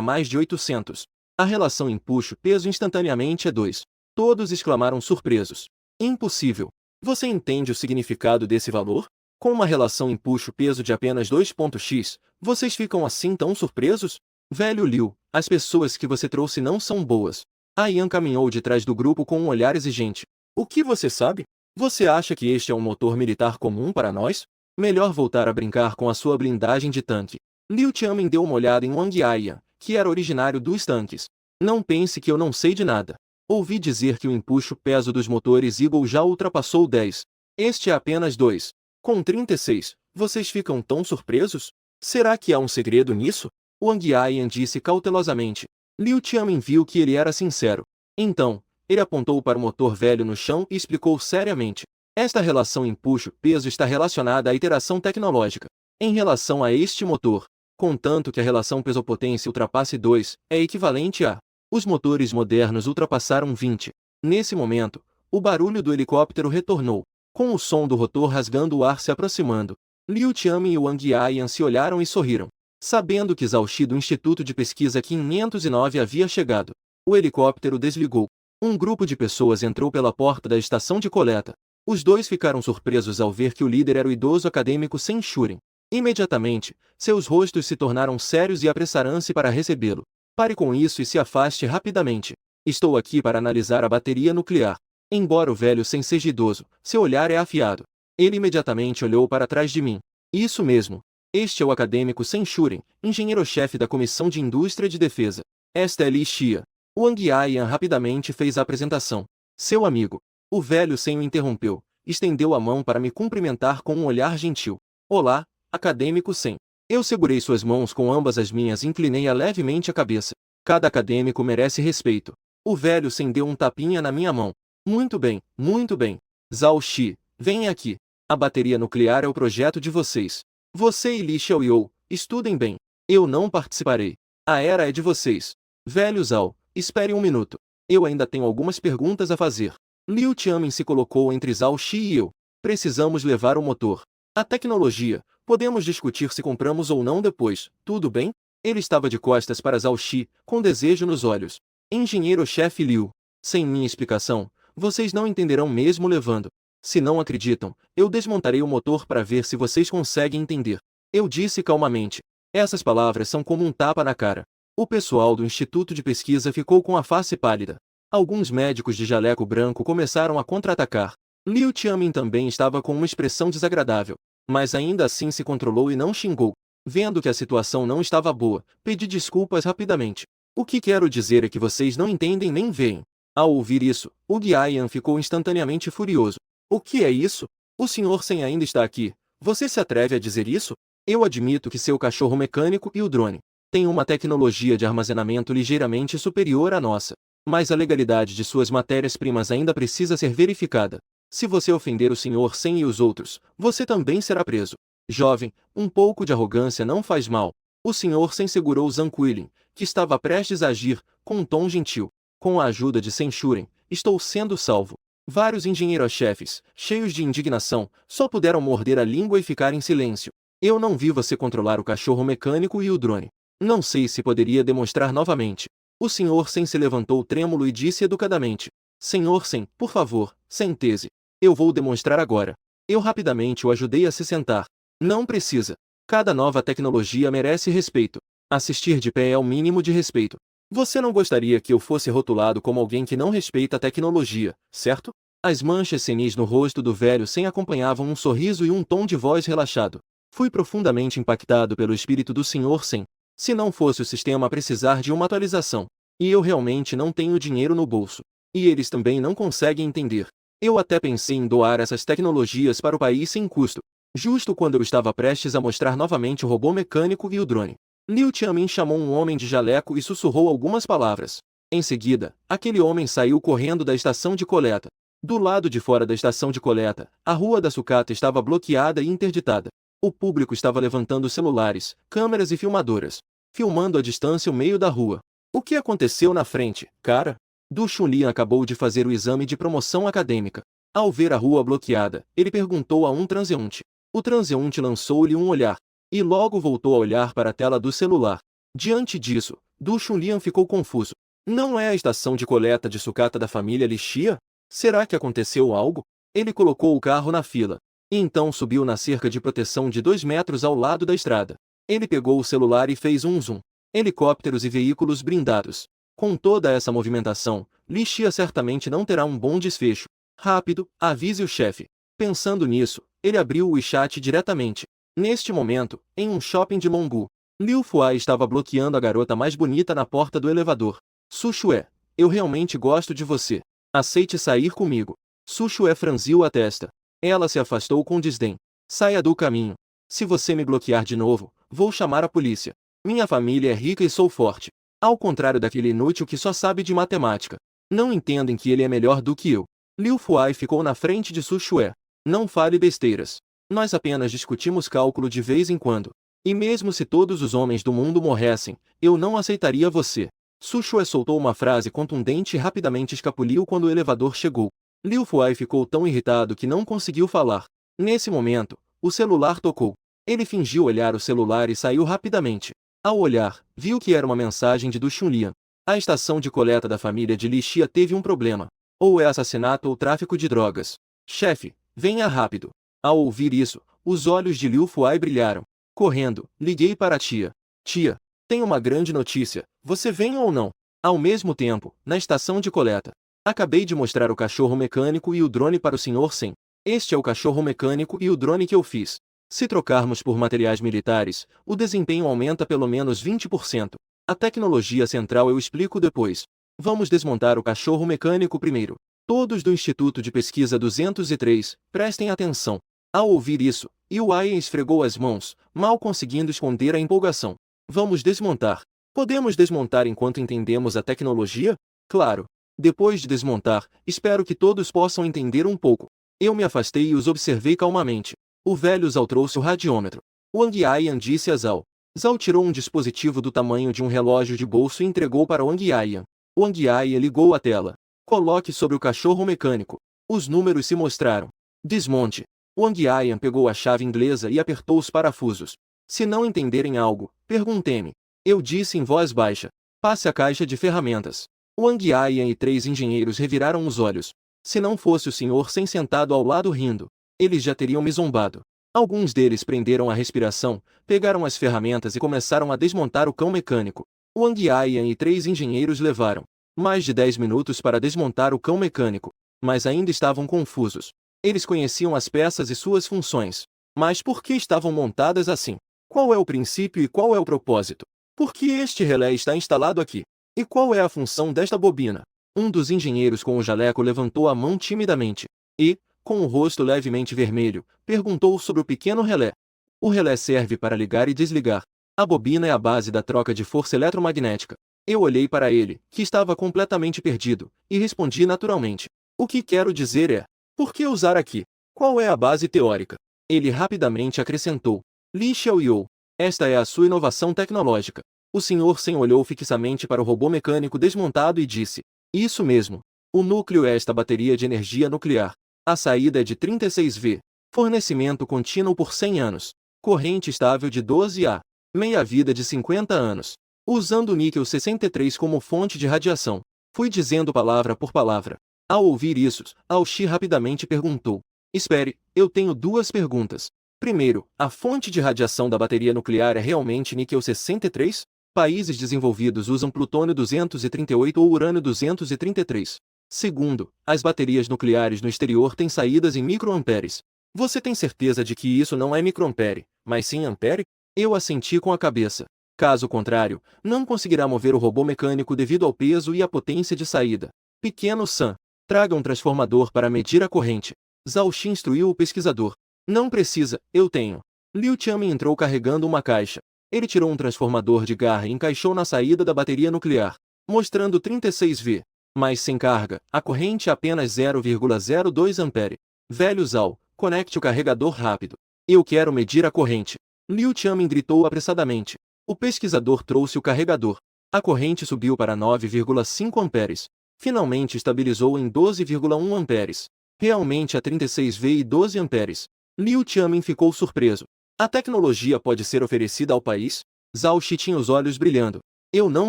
mais de 800. A relação empuxo-peso instantaneamente é 2. Todos exclamaram surpresos. Impossível. Você entende o significado desse valor? Com uma relação empuxo-peso de apenas 2.x, vocês ficam assim tão surpresos? Velho Liu, as pessoas que você trouxe não são boas. A Yan caminhou de trás do grupo com um olhar exigente. O que você sabe? Você acha que este é um motor militar comum para nós? Melhor voltar a brincar com a sua blindagem de tanque. Liu Qianmen deu uma olhada em Wang Yaiyan, que era originário dos tanques. Não pense que eu não sei de nada. Ouvi dizer que o empuxo-peso dos motores Eagle já ultrapassou 10. Este é apenas 2. Com 36, vocês ficam tão surpresos? Será que há um segredo nisso? Wang Yaiyan disse cautelosamente. Liu Qianmen viu que ele era sincero. Então, ele apontou para o motor velho no chão e explicou seriamente. Esta relação empuxo-peso está relacionada à iteração tecnológica. Em relação a este motor, contanto que a relação peso-potência ultrapasse 2, é equivalente a Os motores modernos ultrapassaram 20. Nesse momento, o barulho do helicóptero retornou, com o som do rotor rasgando o ar se aproximando. Liu Qiamin e Wang Yayan se olharam e sorriram, sabendo que Zhao Xi do Instituto de Pesquisa 509 havia chegado. O helicóptero desligou. Um grupo de pessoas entrou pela porta da estação de coleta. Os dois ficaram surpresos ao ver que o líder era o idoso acadêmico Sen Shuren. Imediatamente, seus rostos se tornaram sérios e apressaram-se para recebê-lo. Pare com isso e se afaste rapidamente. Estou aqui para analisar a bateria nuclear. Embora o velho Sen seja idoso, seu olhar é afiado. Ele imediatamente olhou para trás de mim. Isso mesmo. Este é o acadêmico Sen Shuren, engenheiro-chefe da Comissão de Indústria de Defesa. Esta é Li Xia. Wang Yayan rapidamente fez a apresentação. Seu amigo. O velho Sen o interrompeu, estendeu a mão para me cumprimentar com um olhar gentil. Olá, acadêmico Sen. Eu segurei suas mãos com ambas as minhas e inclinei levemente a cabeça. Cada acadêmico merece respeito. O velho Sen deu um tapinha na minha mão. Muito bem, muito bem. Zhao Xi, venha aqui. A bateria nuclear é o projeto de vocês. Você e Li Xiaoyou, estudem bem. Eu não participarei. A era é de vocês. Velho Zhao, espere um minuto. Eu ainda tenho algumas perguntas a fazer. Liu Qiamin se colocou entre Zhao Xi e eu. Precisamos levar o motor. A tecnologia, podemos discutir se compramos ou não depois, tudo bem? Ele estava de costas para Zhao Xi, com desejo nos olhos. Engenheiro-chefe Liu. Sem minha explicação, vocês não entenderão mesmo levando. Se não acreditam, eu desmontarei o motor para ver se vocês conseguem entender. Eu disse calmamente. Essas palavras são como um tapa na cara. O pessoal do Instituto de Pesquisa ficou com a face pálida. Alguns médicos de jaleco branco começaram a contra-atacar. Liu Qiamin também estava com uma expressão desagradável, mas ainda assim se controlou e não xingou. Vendo que a situação não estava boa, pedi desculpas rapidamente. O que quero dizer é que vocês não entendem nem veem. Ao ouvir isso, o Yayan ficou instantaneamente furioso. O que é isso? O Sr. Sen ainda está aqui. Você se atreve a dizer isso? Eu admito que seu cachorro mecânico e o drone têm uma tecnologia de armazenamento ligeiramente superior à nossa. Mas a legalidade de suas matérias-primas ainda precisa ser verificada. Se você ofender o Sr. Sen e os outros, você também será preso. Jovem, um pouco de arrogância não faz mal. O Sr. Sen segurou Zhang Quilin, que estava prestes a agir, com um tom gentil. Com a ajuda de Sen Shuren, estou sendo salvo. Vários engenheiros-chefes, cheios de indignação, só puderam morder a língua e ficar em silêncio. Eu não vi você controlar o cachorro mecânico e o drone. Não sei se poderia demonstrar novamente. O Sr. Sen se levantou trêmulo e disse educadamente. Sr. Sen, por favor, sente-se. Eu vou demonstrar agora. Eu rapidamente o ajudei a se sentar. Não precisa. Cada nova tecnologia merece respeito. Assistir de pé é o mínimo de respeito. Você não gostaria que eu fosse rotulado como alguém que não respeita a tecnologia, certo? As manchas senis no rosto do velho Sen acompanhavam um sorriso e um tom de voz relaxado. Fui profundamente impactado pelo espírito do Sr. Sen. Se não fosse o sistema precisar de uma atualização, e eu realmente não tenho dinheiro no bolso, e eles também não conseguem entender, eu até pensei em doar essas tecnologias para o país sem custo, justo quando eu estava prestes a mostrar novamente o robô mecânico e o drone. Liu Qiamin chamou um homem de jaleco e sussurrou algumas palavras. Em seguida, aquele homem saiu correndo da estação de coleta. Do lado de fora da estação de coleta, a rua da sucata estava bloqueada e interditada. O público estava levantando celulares, câmeras e filmadoras, filmando à distância o meio da rua. O que aconteceu na frente, cara? Du Chunlin acabou de fazer o exame de promoção acadêmica. Ao ver a rua bloqueada, ele perguntou a um transeunte. O transeunte lançou-lhe um olhar, e logo voltou a olhar para a tela do celular. Diante disso, Du Chunlin ficou confuso. Não é a estação de coleta de sucata da família Li Xia? Será que aconteceu algo? Ele colocou o carro na fila, e então subiu na cerca de proteção de 2 metros ao lado da estrada. Ele pegou o celular e fez um zoom. Helicópteros e veículos blindados. Com toda essa movimentação, Li Xia certamente não terá um bom desfecho. Rápido, avise o chefe. Pensando nisso, ele abriu o WeChat diretamente. Neste momento, em um shopping de Longgu, Liu Fuai estava bloqueando a garota mais bonita na porta do elevador. Su Xue, eu realmente gosto de você. Aceite sair comigo. Su Xue franziu a testa. Ela se afastou com desdém. Saia do caminho. Se você me bloquear de novo, vou chamar a polícia. Minha família é rica e sou forte. Ao contrário daquele inútil que só sabe de matemática. Não entendem que ele é melhor do que eu. Liu Fuai ficou na frente de Su Xue. Não fale besteiras. Nós apenas discutimos cálculo de vez em quando. E mesmo se todos os homens do mundo morressem, eu não aceitaria você. Su Shue soltou uma frase contundente e rapidamente escapuliu quando o elevador chegou. Liu Fuai ficou tão irritado que não conseguiu falar. Nesse momento, o celular tocou. Ele fingiu olhar o celular e saiu rapidamente. Ao olhar, viu que era uma mensagem de Du Xunlian. A estação de coleta da família de Li Xia teve um problema. Ou é assassinato ou tráfico de drogas. Chefe, venha rápido. Ao ouvir isso, os olhos de Liu Fuai brilharam. Correndo, liguei para a tia. Tia, tenho uma grande notícia. Você vem ou não? Ao mesmo tempo, na estação de coleta. Acabei de mostrar o cachorro mecânico e o drone para o Sr. Sen. Este é o cachorro mecânico e o drone que eu fiz. Se trocarmos por materiais militares, o desempenho aumenta pelo menos 20%. A tecnologia central eu explico depois. Vamos desmontar o cachorro mecânico primeiro. Todos do Instituto de Pesquisa 203, prestem atenção. Ao ouvir isso, Yuai esfregou as mãos, mal conseguindo esconder a empolgação. Vamos desmontar. Podemos desmontar enquanto entendemos a tecnologia? Claro. Depois de desmontar, espero que todos possam entender um pouco. Eu me afastei e os observei calmamente. O velho Zhao trouxe o radiômetro. Wang Yayan disse a Zhao. Zhao tirou um dispositivo do tamanho de um relógio de bolso e entregou para Wang Yayan. Wang Yayan ligou a tela. Coloque sobre o cachorro mecânico. Os números se mostraram. Desmonte. Wang Yayan pegou a chave inglesa e apertou os parafusos. Se não entenderem algo, perguntem-me. Eu disse em voz baixa. Passe a caixa de ferramentas. Wang Yayan e 3 engenheiros reviraram os olhos. Se não fosse o Sr. Sen sentado ao lado rindo, eles já teriam me zombado. Alguns deles prenderam a respiração, pegaram as ferramentas e começaram a desmontar o cão mecânico. Wang Yayan e 3 engenheiros levaram mais de 10 minutos para desmontar o cão mecânico, mas ainda estavam confusos. Eles conheciam as peças e suas funções. Mas por que estavam montadas assim? Qual é o princípio e qual é o propósito? Por que este relé está instalado aqui? E qual é a função desta bobina? Um dos engenheiros com o jaleco levantou a mão timidamente e, com o rosto levemente vermelho, perguntou sobre o pequeno relé. O relé serve para ligar e desligar. A bobina é a base da troca de força eletromagnética. Eu olhei para ele, que estava completamente perdido, e respondi naturalmente. O que quero dizer é, por que usar aqui? Qual é a base teórica? Ele rapidamente acrescentou. Li Xiaoyou. Esta é a sua inovação tecnológica. O Sr. Sen olhou fixamente para o robô mecânico desmontado e disse. Isso mesmo. O núcleo é esta bateria de energia nuclear. A saída é de 36 V. Fornecimento contínuo por 100 anos. Corrente estável de 12 A. Meia-vida de 50 anos. Usando o níquel 63 como fonte de radiação. Fui dizendo palavra por palavra. Ao ouvir isso, Ao-Shi rapidamente perguntou. Espere, eu tenho 2 perguntas. Primeiro, a fonte de radiação da bateria nuclear é realmente níquel 63? Países desenvolvidos usam plutônio 238 ou urânio 233. Segundo, as baterias nucleares no exterior têm saídas em microamperes. Você tem certeza de que isso não é microampere, mas sim ampere? Eu assenti com a cabeça. Caso contrário, não conseguirá mover o robô mecânico devido ao peso e à potência de saída. Pequeno Sam, traga um transformador para medir a corrente. Zhao Xi instruiu o pesquisador. Não precisa, eu tenho. Liu Qianmin entrou carregando uma caixa. Ele tirou um transformador de garra e encaixou na saída da bateria nuclear, mostrando 36 V. Mas sem carga, a corrente é apenas 0,02 ampere. Velho Zhao, conecte o carregador rápido. Eu quero medir a corrente. Liu Qianmin gritou apressadamente. O pesquisador trouxe o carregador. A corrente subiu para 9,5 amperes. Finalmente estabilizou em 12,1 amperes. Realmente a 36 V e 12 amperes. Liu Qianmin ficou surpreso. A tecnologia pode ser oferecida ao país? Zhao Xi tinha os olhos brilhando. Eu não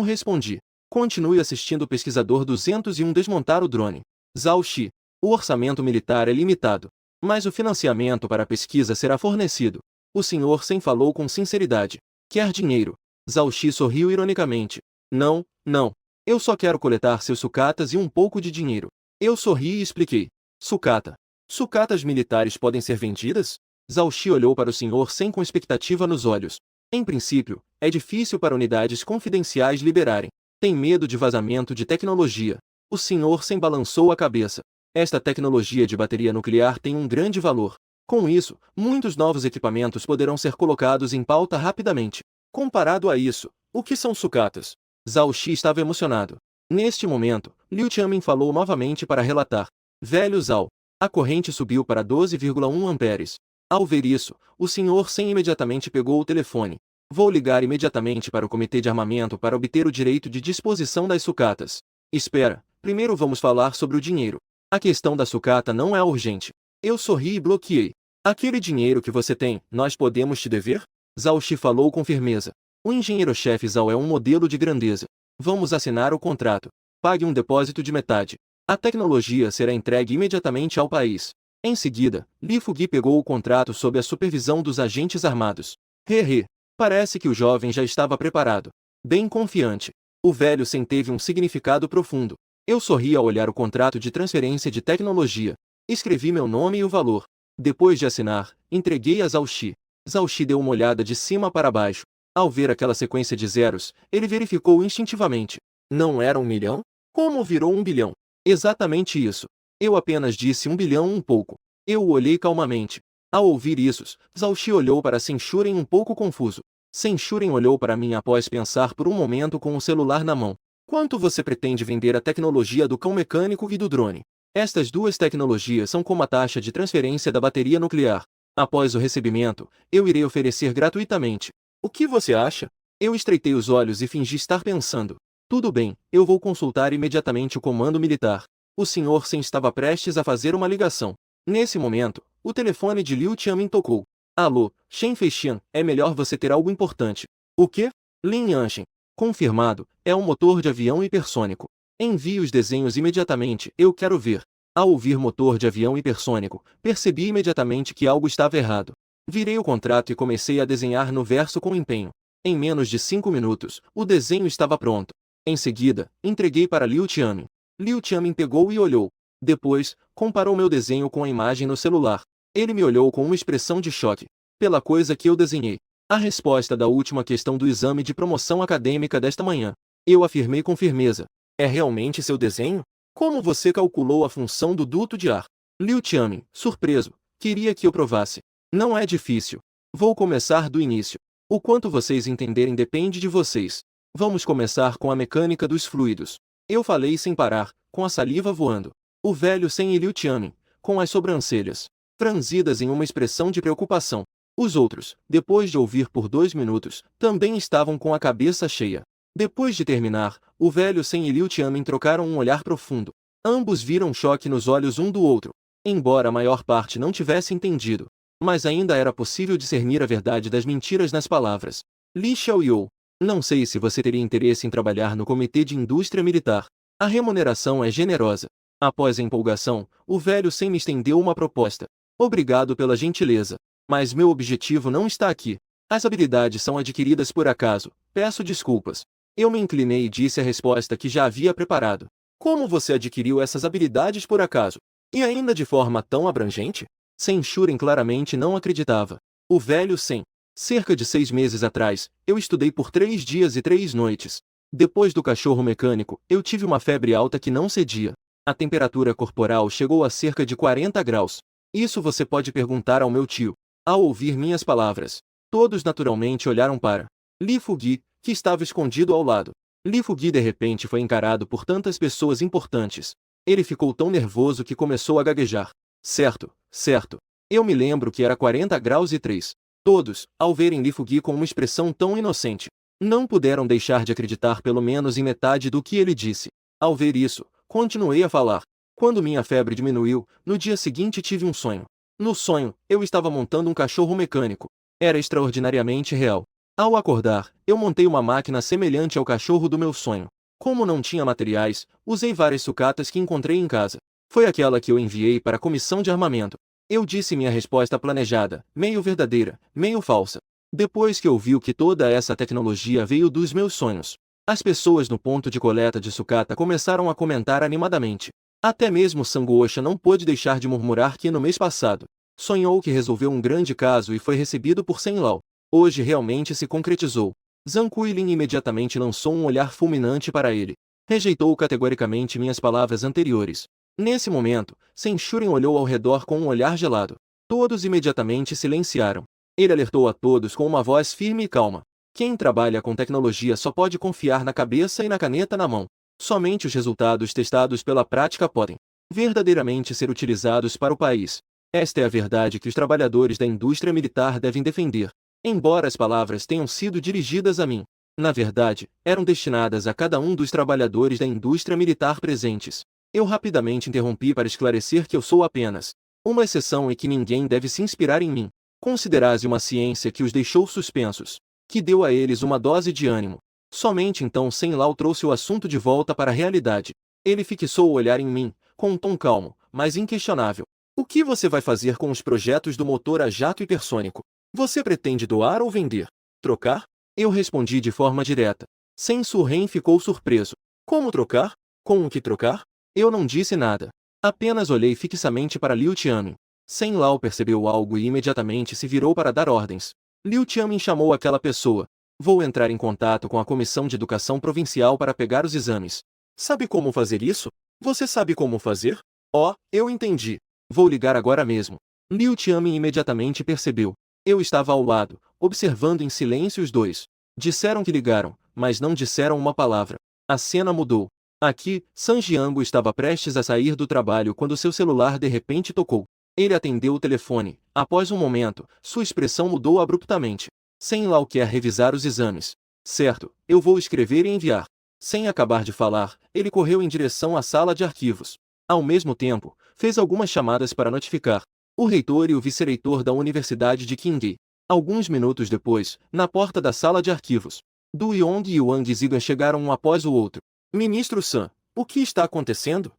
respondi. Continue assistindo o pesquisador 201 desmontar o drone. Zhao Xi. O orçamento militar é limitado. Mas o financiamento para a pesquisa será fornecido. O Sr. Sen falou com sinceridade. Quer dinheiro? Zhao Xi sorriu ironicamente. Não, não. Eu só quero coletar seus sucatas e um pouco de dinheiro. Eu sorri e expliquei. Sucata. Sucatas militares podem ser vendidas? Zhao Xi olhou para o Sr. Sen com expectativa nos olhos. Em princípio, é difícil para unidades confidenciais liberarem. Tem medo de vazamento de tecnologia. O Sr. Sen balançou a cabeça. Esta tecnologia de bateria nuclear tem um grande valor. Com isso, muitos novos equipamentos poderão ser colocados em pauta rapidamente. Comparado a isso, o que são sucatas? Zhao Xi estava emocionado. Neste momento, Liu Qianmin falou novamente para relatar. Velho Zhao. A corrente subiu para 12,1 amperes. Ao ver isso, o Sr. Sen imediatamente pegou o telefone. Vou ligar imediatamente para o comitê de armamento para obter o direito de disposição das sucatas. Espera, primeiro vamos falar sobre o dinheiro. A questão da sucata não é urgente. Eu sorri e bloqueei. Aquele dinheiro que você tem, nós podemos te dever? Zhao Shi falou com firmeza. O engenheiro-chefe Zhao é um modelo de grandeza. Vamos assinar o contrato. Pague um depósito de metade. A tecnologia será entregue imediatamente ao país. Em seguida, Li Fugui pegou o contrato sob a supervisão dos agentes armados. Hehe. Parece que o jovem já estava preparado. Bem confiante. O velho Sen teve um significado profundo. Eu sorri ao olhar o contrato de transferência de tecnologia. Escrevi meu nome e o valor. Depois de assinar, entreguei a Zhao Shi. Zhao Shi deu uma olhada de cima para baixo. Ao ver aquela sequência de zeros, ele verificou instintivamente. Não era 1 milhão? Como virou 1 bilhão? Exatamente isso. Eu apenas disse 1 bilhão um pouco. Eu o olhei calmamente. Ao ouvir isso, Zhao Shi olhou para Sen Shuren um pouco confuso. Sen Shuren olhou para mim após pensar por um momento com o celular na mão. Quanto você pretende vender a tecnologia do cão mecânico e do drone? Estas duas tecnologias são como a taxa de transferência da bateria nuclear. Após o recebimento, eu irei oferecer gratuitamente. O que você acha? Eu estreitei os olhos e fingi estar pensando. Tudo bem, eu vou consultar imediatamente o comando militar. O Sr. Sen estava prestes a fazer uma ligação. Nesse momento, o telefone de Liu Qianmin tocou. Alô, Shen Feixian, é melhor você ter algo importante. O quê? Lin Yanshen. Confirmado, é um motor de avião hipersônico. Envie os desenhos imediatamente, eu quero ver. Ao ouvir motor de avião hipersônico, percebi imediatamente que algo estava errado. Virei o contrato e comecei a desenhar no verso com empenho. Em menos de 5 minutos, o desenho estava pronto. Em seguida, entreguei para Liu Qianmin. Liu Qianmin pegou e olhou. Depois, comparou meu desenho com a imagem no celular. Ele me olhou com uma expressão de choque. Pela coisa que eu desenhei. A resposta da última questão do exame de promoção acadêmica desta manhã. Eu afirmei com firmeza. É realmente seu desenho? Como você calculou a função do duto de ar? Liu Qianmin, surpreso, queria que eu provasse. Não é difícil. Vou começar do início. O quanto vocês entenderem depende de vocês. Vamos começar com a mecânica dos fluidos. Eu falei sem parar, com a saliva voando. O velho Sen e Liu Qianmin, com as sobrancelhas franzidas em uma expressão de preocupação. Os outros, depois de ouvir por 2 minutos, também estavam com a cabeça cheia. Depois de terminar, o velho Sen e Liu Qianmin trocaram um olhar profundo. Ambos viram choque nos olhos um do outro. Embora a maior parte não tivesse entendido, mas ainda era possível discernir a verdade das mentiras nas palavras. Li Xiaoyou. Não sei se você teria interesse em trabalhar no Comitê de Indústria Militar. A remuneração é generosa. Após a empolgação, o velho Sen me estendeu uma proposta. Obrigado pela gentileza. Mas meu objetivo não está aqui. As habilidades são adquiridas por acaso. Peço desculpas. Eu me inclinei e disse a resposta que já havia preparado. Como você adquiriu essas habilidades por acaso? E ainda de forma tão abrangente? Sen Shuren claramente não acreditava. O velho Sen. Cerca de 6 meses atrás, eu estudei por 3 dias e 3 noites. Depois do cachorro mecânico, eu tive uma febre alta que não cedia. A temperatura corporal chegou a cerca de 40 graus. Isso você pode perguntar ao meu tio. Ao ouvir minhas palavras, todos naturalmente olharam para Li Fugui, que estava escondido ao lado. Li Fugui de repente foi encarado por tantas pessoas importantes. Ele ficou tão nervoso que começou a gaguejar. Certo, certo. Eu me lembro que era 40 graus e 3. Todos, ao verem Li Fugui com uma expressão tão inocente, não puderam deixar de acreditar pelo menos em metade do que ele disse. Ao ver isso, continuei a falar. Quando minha febre diminuiu, no dia seguinte tive um sonho. No sonho, eu estava montando um cachorro mecânico. Era extraordinariamente real. Ao acordar, eu montei uma máquina semelhante ao cachorro do meu sonho. Como não tinha materiais, usei várias sucatas que encontrei em casa. Foi aquela que eu enviei para a comissão de armamento. Eu disse minha resposta planejada, meio verdadeira, meio falsa. Depois que ouviu que toda essa tecnologia veio dos meus sonhos, as pessoas no ponto de coleta de sucata começaram a comentar animadamente. Até mesmo Sangoosha não pôde deixar de murmurar que no mês passado, sonhou que resolveu um grande caso e foi recebido por Senlao. Hoje realmente se concretizou. Zhang Kuilin imediatamente lançou um olhar fulminante para ele. Rejeitou categoricamente minhas palavras anteriores. Nesse momento, Sen Shuren olhou ao redor com um olhar gelado. Todos imediatamente silenciaram. Ele alertou a todos com uma voz firme e calma. Quem trabalha com tecnologia só pode confiar na cabeça e na caneta na mão. Somente os resultados testados pela prática podem verdadeiramente ser utilizados para o país. Esta é a verdade que os trabalhadores da indústria militar devem defender. embora as palavras tenham sido dirigidas a mim. Na verdade, eram destinadas a cada um dos trabalhadores da indústria militar presentes. Eu rapidamente interrompi para esclarecer que eu sou apenas uma exceção e que ninguém deve se inspirar em mim. Considerasse uma ciência que os deixou suspensos, que deu a eles uma dose de ânimo. Somente então Sem Lao trouxe o assunto de volta para a realidade. Ele fixou o olhar em mim, com um tom calmo, mas inquestionável. O que você vai fazer com os projetos do motor a jato hipersônico? Você pretende doar ou vender? Trocar? Eu respondi de forma direta. Sen Surren ficou surpreso. Como trocar? Com o que trocar? Eu não disse nada. Apenas olhei fixamente para Liu Tianmin. Sen Lao percebeu algo e imediatamente se virou para dar ordens. Liu Tianmin chamou aquela pessoa. Vou entrar em contato com a Comissão de Educação Provincial para pegar os exames. Sabe como fazer isso? Você sabe como fazer? Oh, eu entendi. Vou ligar agora mesmo. Liu Tianmin imediatamente percebeu. Eu estava ao lado, observando em silêncio os dois. Disseram que ligaram, mas não disseram uma palavra. A cena mudou. Aqui, San Jiango estava prestes a sair do trabalho quando seu celular de repente tocou. Ele atendeu o telefone. Após um momento, sua expressão mudou abruptamente. Sem Lao quer revisar os exames. Certo, eu vou escrever e enviar. Sem acabar de falar, ele correu em direção à sala de arquivos. Ao mesmo tempo, fez algumas chamadas para notificar o reitor e o vice-reitor da Universidade de Qingyi. Alguns minutos depois, na porta da sala de arquivos, Du Yong e Wang Zigan chegaram um após o outro. Ministro San, o que está acontecendo?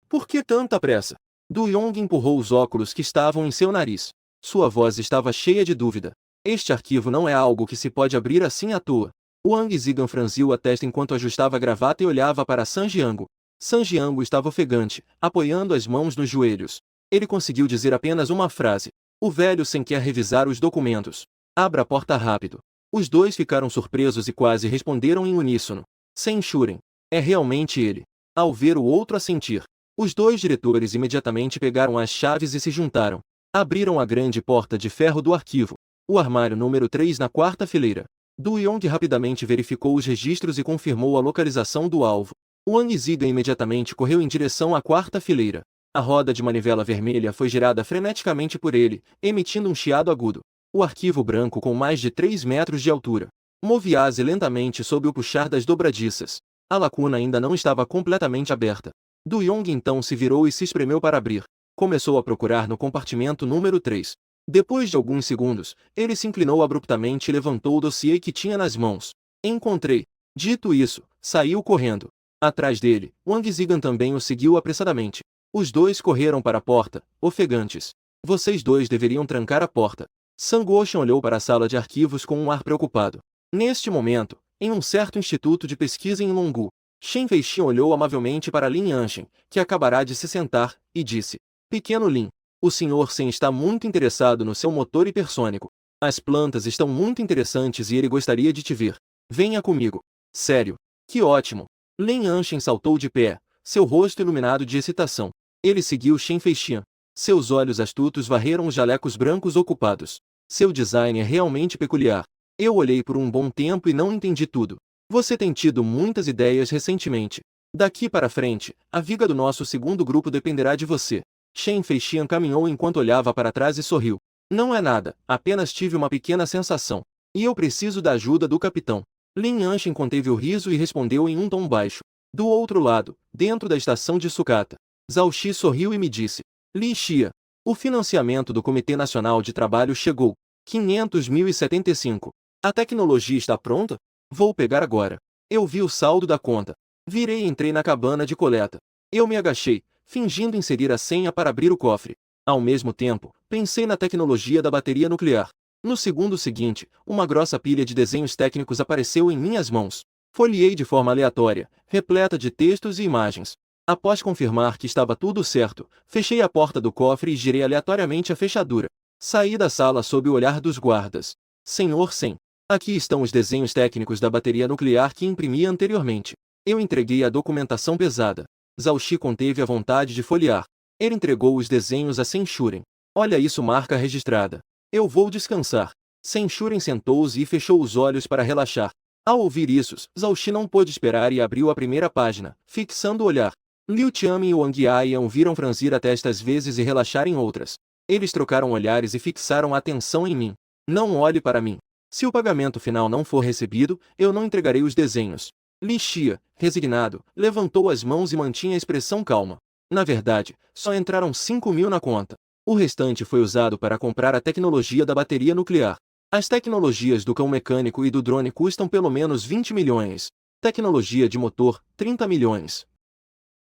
Por que tanta pressa? Du Yong empurrou os óculos que estavam em seu nariz. Sua voz estava cheia de dúvida. Este arquivo não é algo que se pode abrir assim à toa. Wang Zigan franziu a testa enquanto ajustava a gravata e olhava para San Jiango. San Jiango estava ofegante, apoiando as mãos nos joelhos. Ele conseguiu dizer apenas uma frase. O velho Sen quer revisar os documentos. Abra a porta rápido. Os dois ficaram surpresos e quase responderam em uníssono. Sen Shuren. É realmente ele. Ao ver o outro assentir, os dois diretores imediatamente pegaram as chaves e se juntaram. Abriram a grande porta de ferro do arquivo. O armário número 3 na quarta fileira. Du Yong rapidamente verificou os registros e confirmou a localização do alvo. Wang Zigan imediatamente correu em direção à quarta fileira. A roda de manivela vermelha foi girada freneticamente por ele, emitindo um chiado agudo. O arquivo branco com mais de 3 metros de altura movia-se lentamente sob o puxar das dobradiças. A lacuna ainda não estava completamente aberta. Du Yong então se virou e se espremeu para abrir. Começou a procurar no compartimento número 3. Depois de alguns segundos, ele se inclinou abruptamente e levantou o dossiê que tinha nas mãos. Encontrei. Dito isso, saiu correndo. Atrás dele, Wang Zigan também o seguiu apressadamente. Os dois correram para a porta, ofegantes. Vocês dois deveriam trancar a porta. San Guoxian olhou para a sala de arquivos com um ar preocupado. Neste momento, em um certo instituto de pesquisa em Longu, Shen Feixian olhou amavelmente para Lin Yanshen, que acabará de se sentar, e disse: Pequeno Lin, o Sr. Sen está muito interessado no seu motor hipersônico. As plantas estão muito interessantes e ele gostaria de te ver. Venha comigo. Sério. Que ótimo. Lin Yanshen saltou de pé, seu rosto iluminado de excitação. Ele seguiu Shen Feixian. Seus olhos astutos varreram os jalecos brancos ocupados. Seu design é realmente peculiar. Eu olhei por um bom tempo e não entendi tudo. Você tem tido muitas ideias recentemente. Daqui para frente, a viga do nosso segundo grupo dependerá de você. Shen Feixian caminhou enquanto olhava para trás e sorriu. Não é nada, apenas tive uma pequena sensação. E eu preciso da ajuda do capitão. Lin Yanshen conteve o riso e respondeu em um tom baixo. Do outro lado, dentro da estação de sucata, Zhao Xi sorriu e me disse: Li Xia, o financiamento do Comitê Nacional de Trabalho chegou. 500.075. A tecnologia está pronta? Vou pegar agora. Eu vi o saldo da conta. Virei e entrei na cabana de coleta. Eu me agachei, fingindo inserir a senha para abrir o cofre. Ao mesmo tempo, pensei na tecnologia da bateria nuclear. No segundo seguinte, uma grossa pilha de desenhos técnicos apareceu em minhas mãos. Folheei de forma aleatória, repleta de textos e imagens. Após confirmar que estava tudo certo, fechei a porta do cofre e girei aleatoriamente a fechadura. Saí da sala sob o olhar dos guardas. Senhor Sen, aqui estão os desenhos técnicos da bateria nuclear que imprimi anteriormente. Eu entreguei a documentação pesada. Zhao Xi conteve a vontade de folhear. Ele entregou os desenhos a Sen Shuren. Olha isso, marca registrada. Eu vou descansar. Sen Shuren sentou-se e fechou os olhos para relaxar. Ao ouvir isso, Zhao Xi não pôde esperar e abriu a primeira página, fixando o olhar. Liu Tianmin e Wang Yian viram franzir a testa às vezes e relaxar em outras. Eles trocaram olhares e fixaram a atenção em mim. Não olhe para mim. Se o pagamento final não for recebido, eu não entregarei os desenhos. Li Xia, resignado, levantou as mãos e mantinha a expressão calma. Na verdade, só entraram 5.000 na conta. O restante foi usado para comprar a tecnologia da bateria nuclear. As tecnologias do cão mecânico e do drone custam pelo menos 20 milhões. Tecnologia de motor, 30 milhões.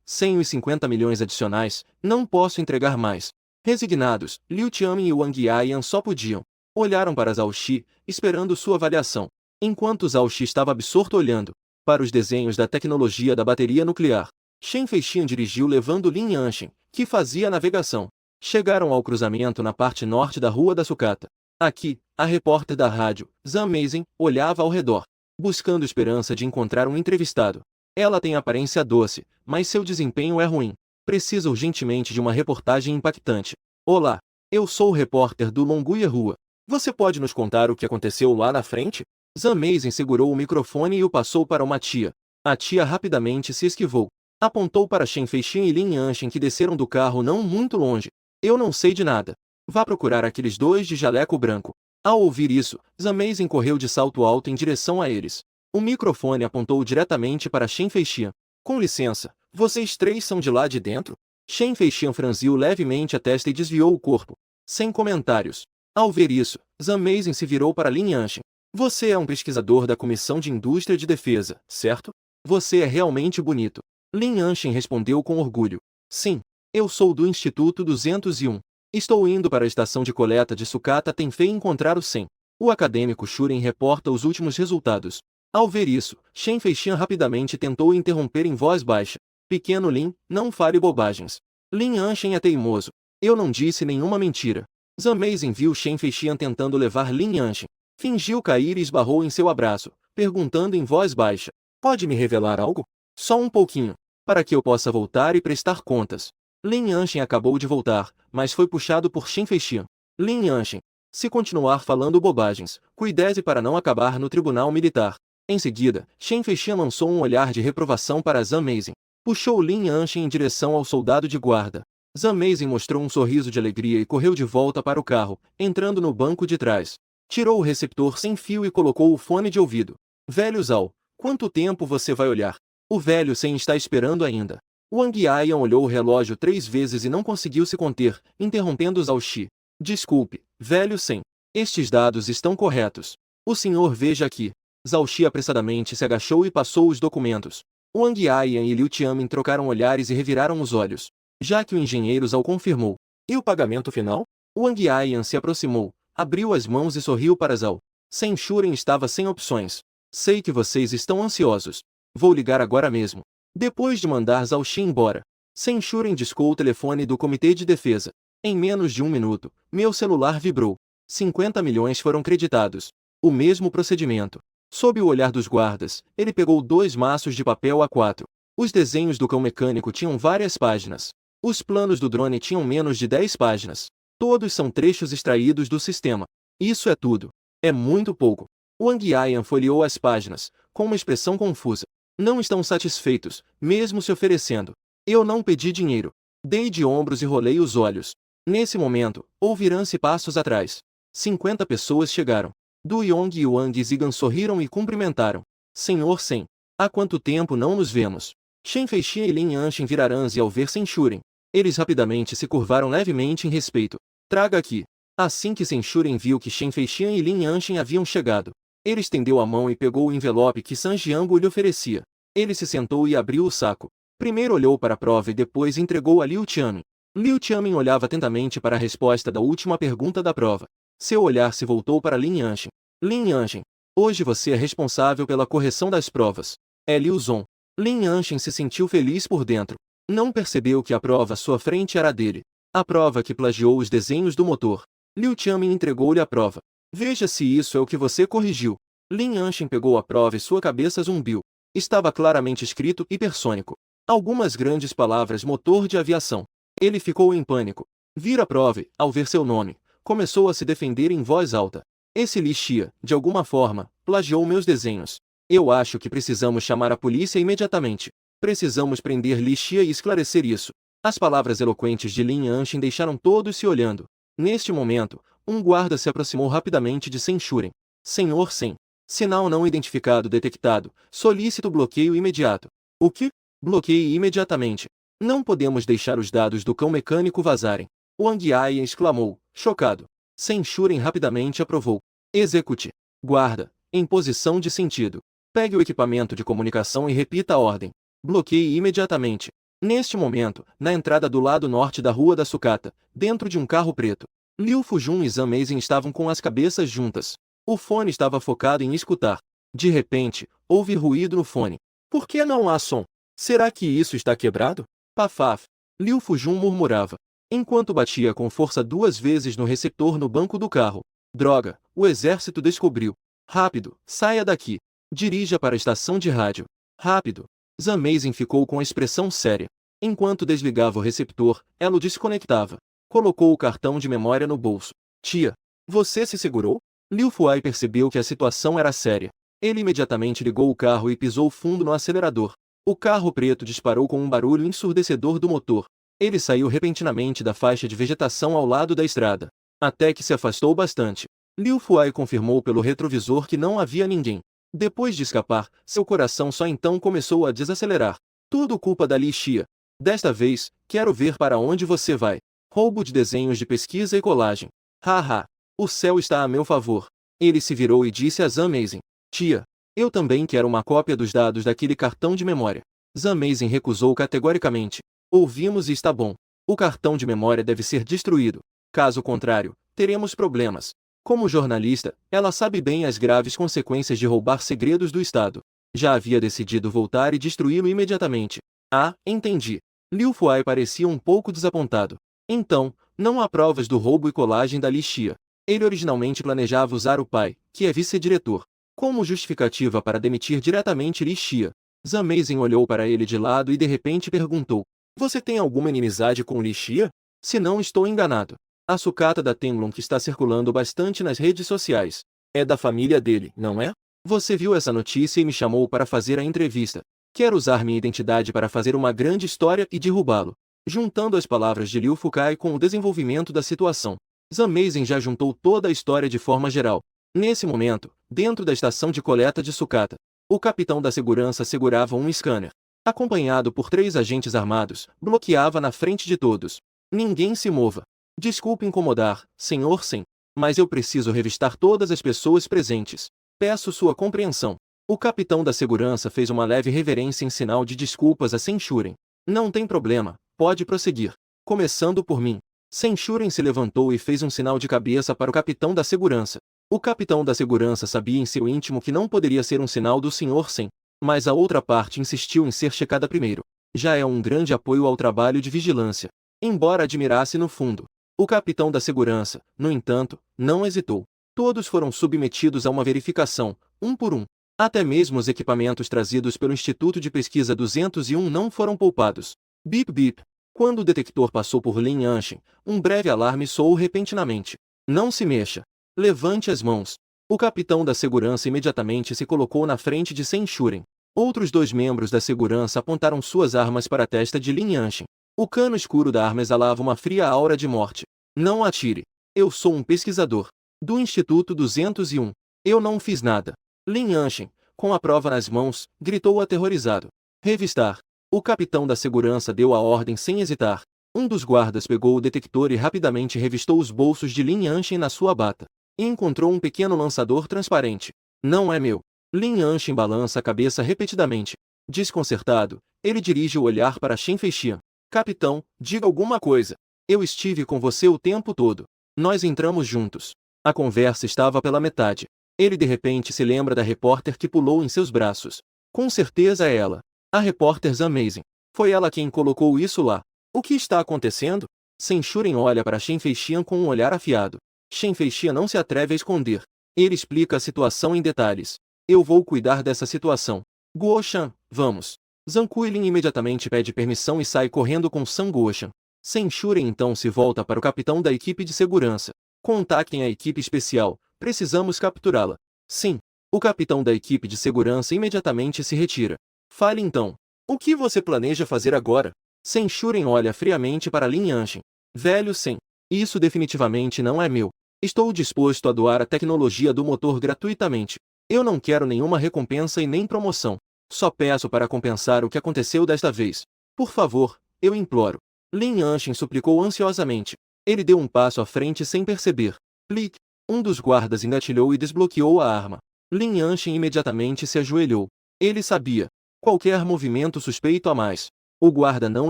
150 milhões adicionais, não posso entregar mais. Resignados, Liu Qiamin e Wang Yayan só podiam. Olharam para Zhao Xi, esperando sua avaliação. Enquanto Zhao Xi estava absorto olhando para os desenhos da tecnologia da bateria nuclear, Shen Feixian dirigiu levando Lin Yanshin, que fazia a navegação. Chegaram ao cruzamento na parte norte da Rua da Sucata. Aqui, a repórter da rádio, Zhan Meizhen, olhava ao redor, buscando esperança de encontrar um entrevistado. Ela tem aparência doce, mas seu desempenho é ruim. Precisa urgentemente de uma reportagem impactante. Olá, eu sou o repórter do Longuye Rua. Você pode nos contar o que aconteceu lá na frente? Zhan Meizhen segurou o microfone e o passou para uma tia. A tia rapidamente se esquivou. Apontou para Shen Feixian e Lin Yanshin que desceram do carro não muito longe. Eu não sei de nada. Vá procurar aqueles dois de jaleco branco. Ao ouvir isso, Zhan Meizhen correu de salto alto em direção a eles. O microfone apontou diretamente para Shen Feixian. Com licença, vocês três são de lá de dentro? Shen Feixian franziu levemente a testa e desviou o corpo. Sem comentários. Ao ver isso, Zhan Meizhen se virou para Lin Yanshin. Você é um pesquisador da Comissão de Indústria de Defesa, certo? Você é realmente bonito. Lin Yanshin respondeu com orgulho. Sim, eu sou do Instituto 201. Estou indo para a estação de coleta de sucata Tenfei encontrar o Sen. O acadêmico Shuren reporta os últimos resultados. Ao ver isso, Shen Feixian rapidamente tentou interromper em voz baixa. Pequeno Lin, não fale bobagens. Lin Yanshin é teimoso. Eu não disse nenhuma mentira. Zhan Meizhen viu Shen Feixian tentando levar Lin Yanshin. Fingiu cair e esbarrou em seu abraço, perguntando em voz baixa. Pode me revelar algo? Só um pouquinho, para que eu possa voltar e prestar contas. Lin Yanshin acabou de voltar, mas foi puxado por Shen Feixian. Lin Yanshin, se continuar falando bobagens, cuide-se para não acabar no tribunal militar. Em seguida, Shen Feixian lançou um olhar de reprovação para Zhan Meizhen. Puxou Lin Yanshin em direção ao soldado de guarda. Zhan Meizhen mostrou um sorriso de alegria e correu de volta para o carro, entrando no banco de trás. Tirou o receptor sem fio e colocou o fone de ouvido. Velho Zhao, quanto tempo você vai olhar? O velho Sen está esperando ainda. Wang Yayan olhou o relógio 3 vezes e não conseguiu se conter, interrompendo Zhao Xi. Desculpe, velho Sen. Estes dados estão corretos. O senhor veja aqui. Zhao Xi apressadamente se agachou e passou os documentos. Wang Yayan e Liu Qiamin trocaram olhares e reviraram os olhos. Já que o engenheiro Zhao confirmou. E o pagamento final? Wang Yayan se aproximou, abriu as mãos e sorriu para Zhao. Sen Shuren estava sem opções. Sei que vocês estão ansiosos. Vou ligar agora mesmo. Depois de mandar Zhao Xi embora, Sen Shuren discou o telefone do Comitê de Defesa. Em menos de 1 minuto, meu celular vibrou. 50 milhões foram creditados. O mesmo procedimento. Sob o olhar dos guardas, ele pegou 2 maços de papel A4. Os desenhos do cão mecânico tinham várias páginas. Os planos do drone tinham menos de 10 páginas. Todos são trechos extraídos do sistema. Isso é tudo. É muito pouco. Wang Yayan folheou as páginas, com uma expressão confusa. Não estão satisfeitos, mesmo se oferecendo. Eu não pedi dinheiro. Dei de ombros e rolei os olhos. Nesse momento, ouviram-se passos atrás. 50 pessoas chegaram. Du Yong e Wang Zigan sorriram e cumprimentaram. Senhor Sen, há quanto tempo não nos vemos? Shen Feixian e Lin Yanshin viraram-se ao ver Sen Shuren. Eles rapidamente se curvaram levemente em respeito. Traga aqui. Assim que Sen Shuren viu que Shen Feixian e Lin Yanshin haviam chegado, ele estendeu a mão e pegou o envelope que San Jiangu lhe oferecia. Ele se sentou e abriu o saco. Primeiro olhou para a prova e depois entregou a Liu Qiamin. Liu Qiamin olhava atentamente para a resposta da última pergunta da prova. Seu olhar se voltou para Lin Yanshin. Lin Yanshin, hoje você é responsável pela correção das provas. É Liu Zong. Lin Yanshin se sentiu feliz por dentro. Não percebeu que a prova à sua frente era a dele. A prova que plagiou os desenhos do motor. Liu Qiamin entregou-lhe a prova. Veja se isso é o que você corrigiu. Lin Yanshin pegou a prova e sua cabeça zumbiu. Estava claramente escrito hipersônico. Algumas grandes palavras motor de aviação. Ele ficou em pânico. Vira a prova e, ao ver seu nome, começou a se defender em voz alta. Esse Li Xia, de alguma forma, plagiou meus desenhos. Eu acho que precisamos chamar a polícia imediatamente. Precisamos prender Li Xia e esclarecer isso. As palavras eloquentes de Lin Yanshin deixaram todos se olhando. Neste momento, Um guarda se aproximou rapidamente de Senshuren. Senhor Sen. Sinal não identificado detectado. Solicito bloqueio imediato. O que? Bloqueie imediatamente. Não podemos deixar os dados do cão mecânico vazarem. Wang Ai exclamou, chocado. Senshuren rapidamente aprovou. Execute. Guarda, em posição de sentido. Pegue o equipamento de comunicação e repita a ordem. Bloqueie imediatamente. Neste momento, na entrada do lado norte da Rua da Sucata, dentro de um carro preto, Liu Fujun e Zhang Meizhen estavam com as cabeças juntas. O fone estava focado em escutar. De repente, houve ruído no fone. Por que não há som? Será que isso está quebrado? Pafaf. Liu Fujun murmurava, enquanto batia com força 2 vezes no receptor no banco do carro. Droga, o exército descobriu. Rápido, saia daqui. Dirija para a estação de rádio. Rápido. Zhang Meizhen ficou com a expressão séria. Enquanto desligava o receptor, ela o desconectava. Colocou o cartão de memória no bolso. Tia, você se segurou? Liu Fuai percebeu que a situação era séria. Ele imediatamente ligou o carro e pisou fundo no acelerador. O carro preto disparou com um barulho ensurdecedor do motor. Ele saiu repentinamente da faixa de vegetação ao lado da estrada. Até que se afastou bastante. Liu Fuai confirmou pelo retrovisor que não havia ninguém. Depois de escapar, seu coração só então começou a desacelerar. Tudo culpa da Li Xia. Desta vez, quero ver para onde você vai. Roubo de desenhos de pesquisa e colagem. Haha. O céu está a meu favor. Ele se virou e disse a Zhang Meizhen. Tia, eu também quero uma cópia dos dados daquele cartão de memória. Zhang Meizhen recusou categoricamente. Ouvimos e está bom. O cartão de memória deve ser destruído. Caso contrário, teremos problemas. Como jornalista, ela sabe bem as graves consequências de roubar segredos do Estado. Já havia decidido voltar e destruí-lo imediatamente. Ah, entendi. Liu Fuai parecia um pouco desapontado. Então, não há provas do roubo e colagem da Li Xia. Ele originalmente planejava usar o pai, que é vice-diretor, como justificativa para demitir diretamente Li Xia. Zhang Meizhen olhou para ele de lado e de repente perguntou. Você tem alguma inimizade com Li Xia? Se não estou enganado. A sucata da Tenlong que está circulando bastante nas redes sociais. É da família dele, não é? Você viu essa notícia e me chamou para fazer a entrevista. Quero usar minha identidade para fazer uma grande história e derrubá-lo. Juntando as palavras de Liu Fukai com o desenvolvimento da situação, Zhang Meizhen já juntou toda a história de forma geral. Nesse momento, dentro da estação de coleta de sucata, o capitão da segurança segurava um scanner. Acompanhado por 3 agentes armados, bloqueava na frente de todos. Ninguém se mova. Desculpe incomodar, Senhor Sen, mas eu preciso revistar todas as pessoas presentes. Peço sua compreensão. O capitão da segurança fez uma leve reverência em sinal de desculpas a Senshuren. Não tem problema, pode prosseguir. Começando por mim. Senshuren se levantou e fez um sinal de cabeça para o capitão da segurança. O capitão da segurança sabia em seu íntimo que não poderia ser um sinal do Sr. Sen, mas a outra parte insistiu em ser checada primeiro. Já é um grande apoio ao trabalho de vigilância. Embora admirasse no fundo, o capitão da segurança, no entanto, não hesitou. Todos foram submetidos a uma verificação, um por um. Até mesmo os equipamentos trazidos pelo Instituto de Pesquisa 201 não foram poupados. Bip bip. Quando o detector passou por Lin Yanshin, um breve alarme soou repentinamente. Não se mexa. Levante as mãos. O capitão da segurança imediatamente se colocou na frente de Senshuren. Outros 2 membros da segurança apontaram suas armas para a testa de Lin Yanshin. O cano escuro da arma exalava uma fria aura de morte. Não atire. Eu sou um pesquisador. Do Instituto 201. Eu não fiz nada. Lin Yanshin, com a prova nas mãos, gritou aterrorizado. Revistar. O capitão da segurança deu a ordem sem hesitar. Um dos guardas pegou o detector e rapidamente revistou os bolsos de Lin Yanshin na sua bata. E encontrou um pequeno lançador transparente. Não é meu. Lin Yanshin balança a cabeça repetidamente. Desconcertado, ele dirige o olhar para Shen Feixian. Capitão, diga alguma coisa. Eu estive com você o tempo todo. Nós entramos juntos. A conversa estava pela metade. Ele de repente se lembra da repórter que pulou em seus braços. Com certeza é ela. A repórter Zhang Meizhen. Foi ela quem colocou isso lá. O que está acontecendo? Senshuren olha para Shen Feixian com um olhar afiado. Shen Feixian não se atreve a esconder. Ele explica a situação em detalhes. Eu vou cuidar dessa situação. Guoshan, vamos. Zhang Kuilin imediatamente pede permissão e sai correndo com San Guoshan. Senshuren então se volta para o capitão da equipe de segurança. Contactem a equipe especial. Precisamos capturá-la. Sim. O capitão da equipe de segurança imediatamente se retira. Fale então. O que você planeja fazer agora? Senshuren olha friamente para Lin Yanshin. Velho Sen. Isso definitivamente não é meu. Estou disposto a doar a tecnologia do motor gratuitamente. Eu não quero nenhuma recompensa e nem promoção. Só peço para compensar o que aconteceu desta vez. Por favor, eu imploro. Lin Yanshin suplicou ansiosamente. Ele deu um passo à frente sem perceber. Clique. Um dos guardas engatilhou e desbloqueou a arma. Lin Yanshin imediatamente se ajoelhou. Ele sabia. Qualquer movimento suspeito a mais, o guarda não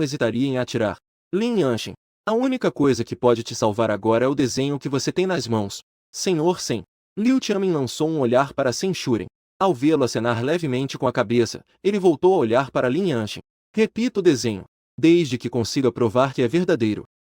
hesitaria em atirar. Lin Yanshin. A única coisa que pode te salvar agora é o desenho que você tem nas mãos. Senhor Sen. Liu Qiaomin lançou um olhar para Sen Shuren. Ao vê-lo acenar levemente com a cabeça, ele voltou a olhar para Lin Yanshin. Repita o desenho. Desde que consiga provar que é verdadeiro.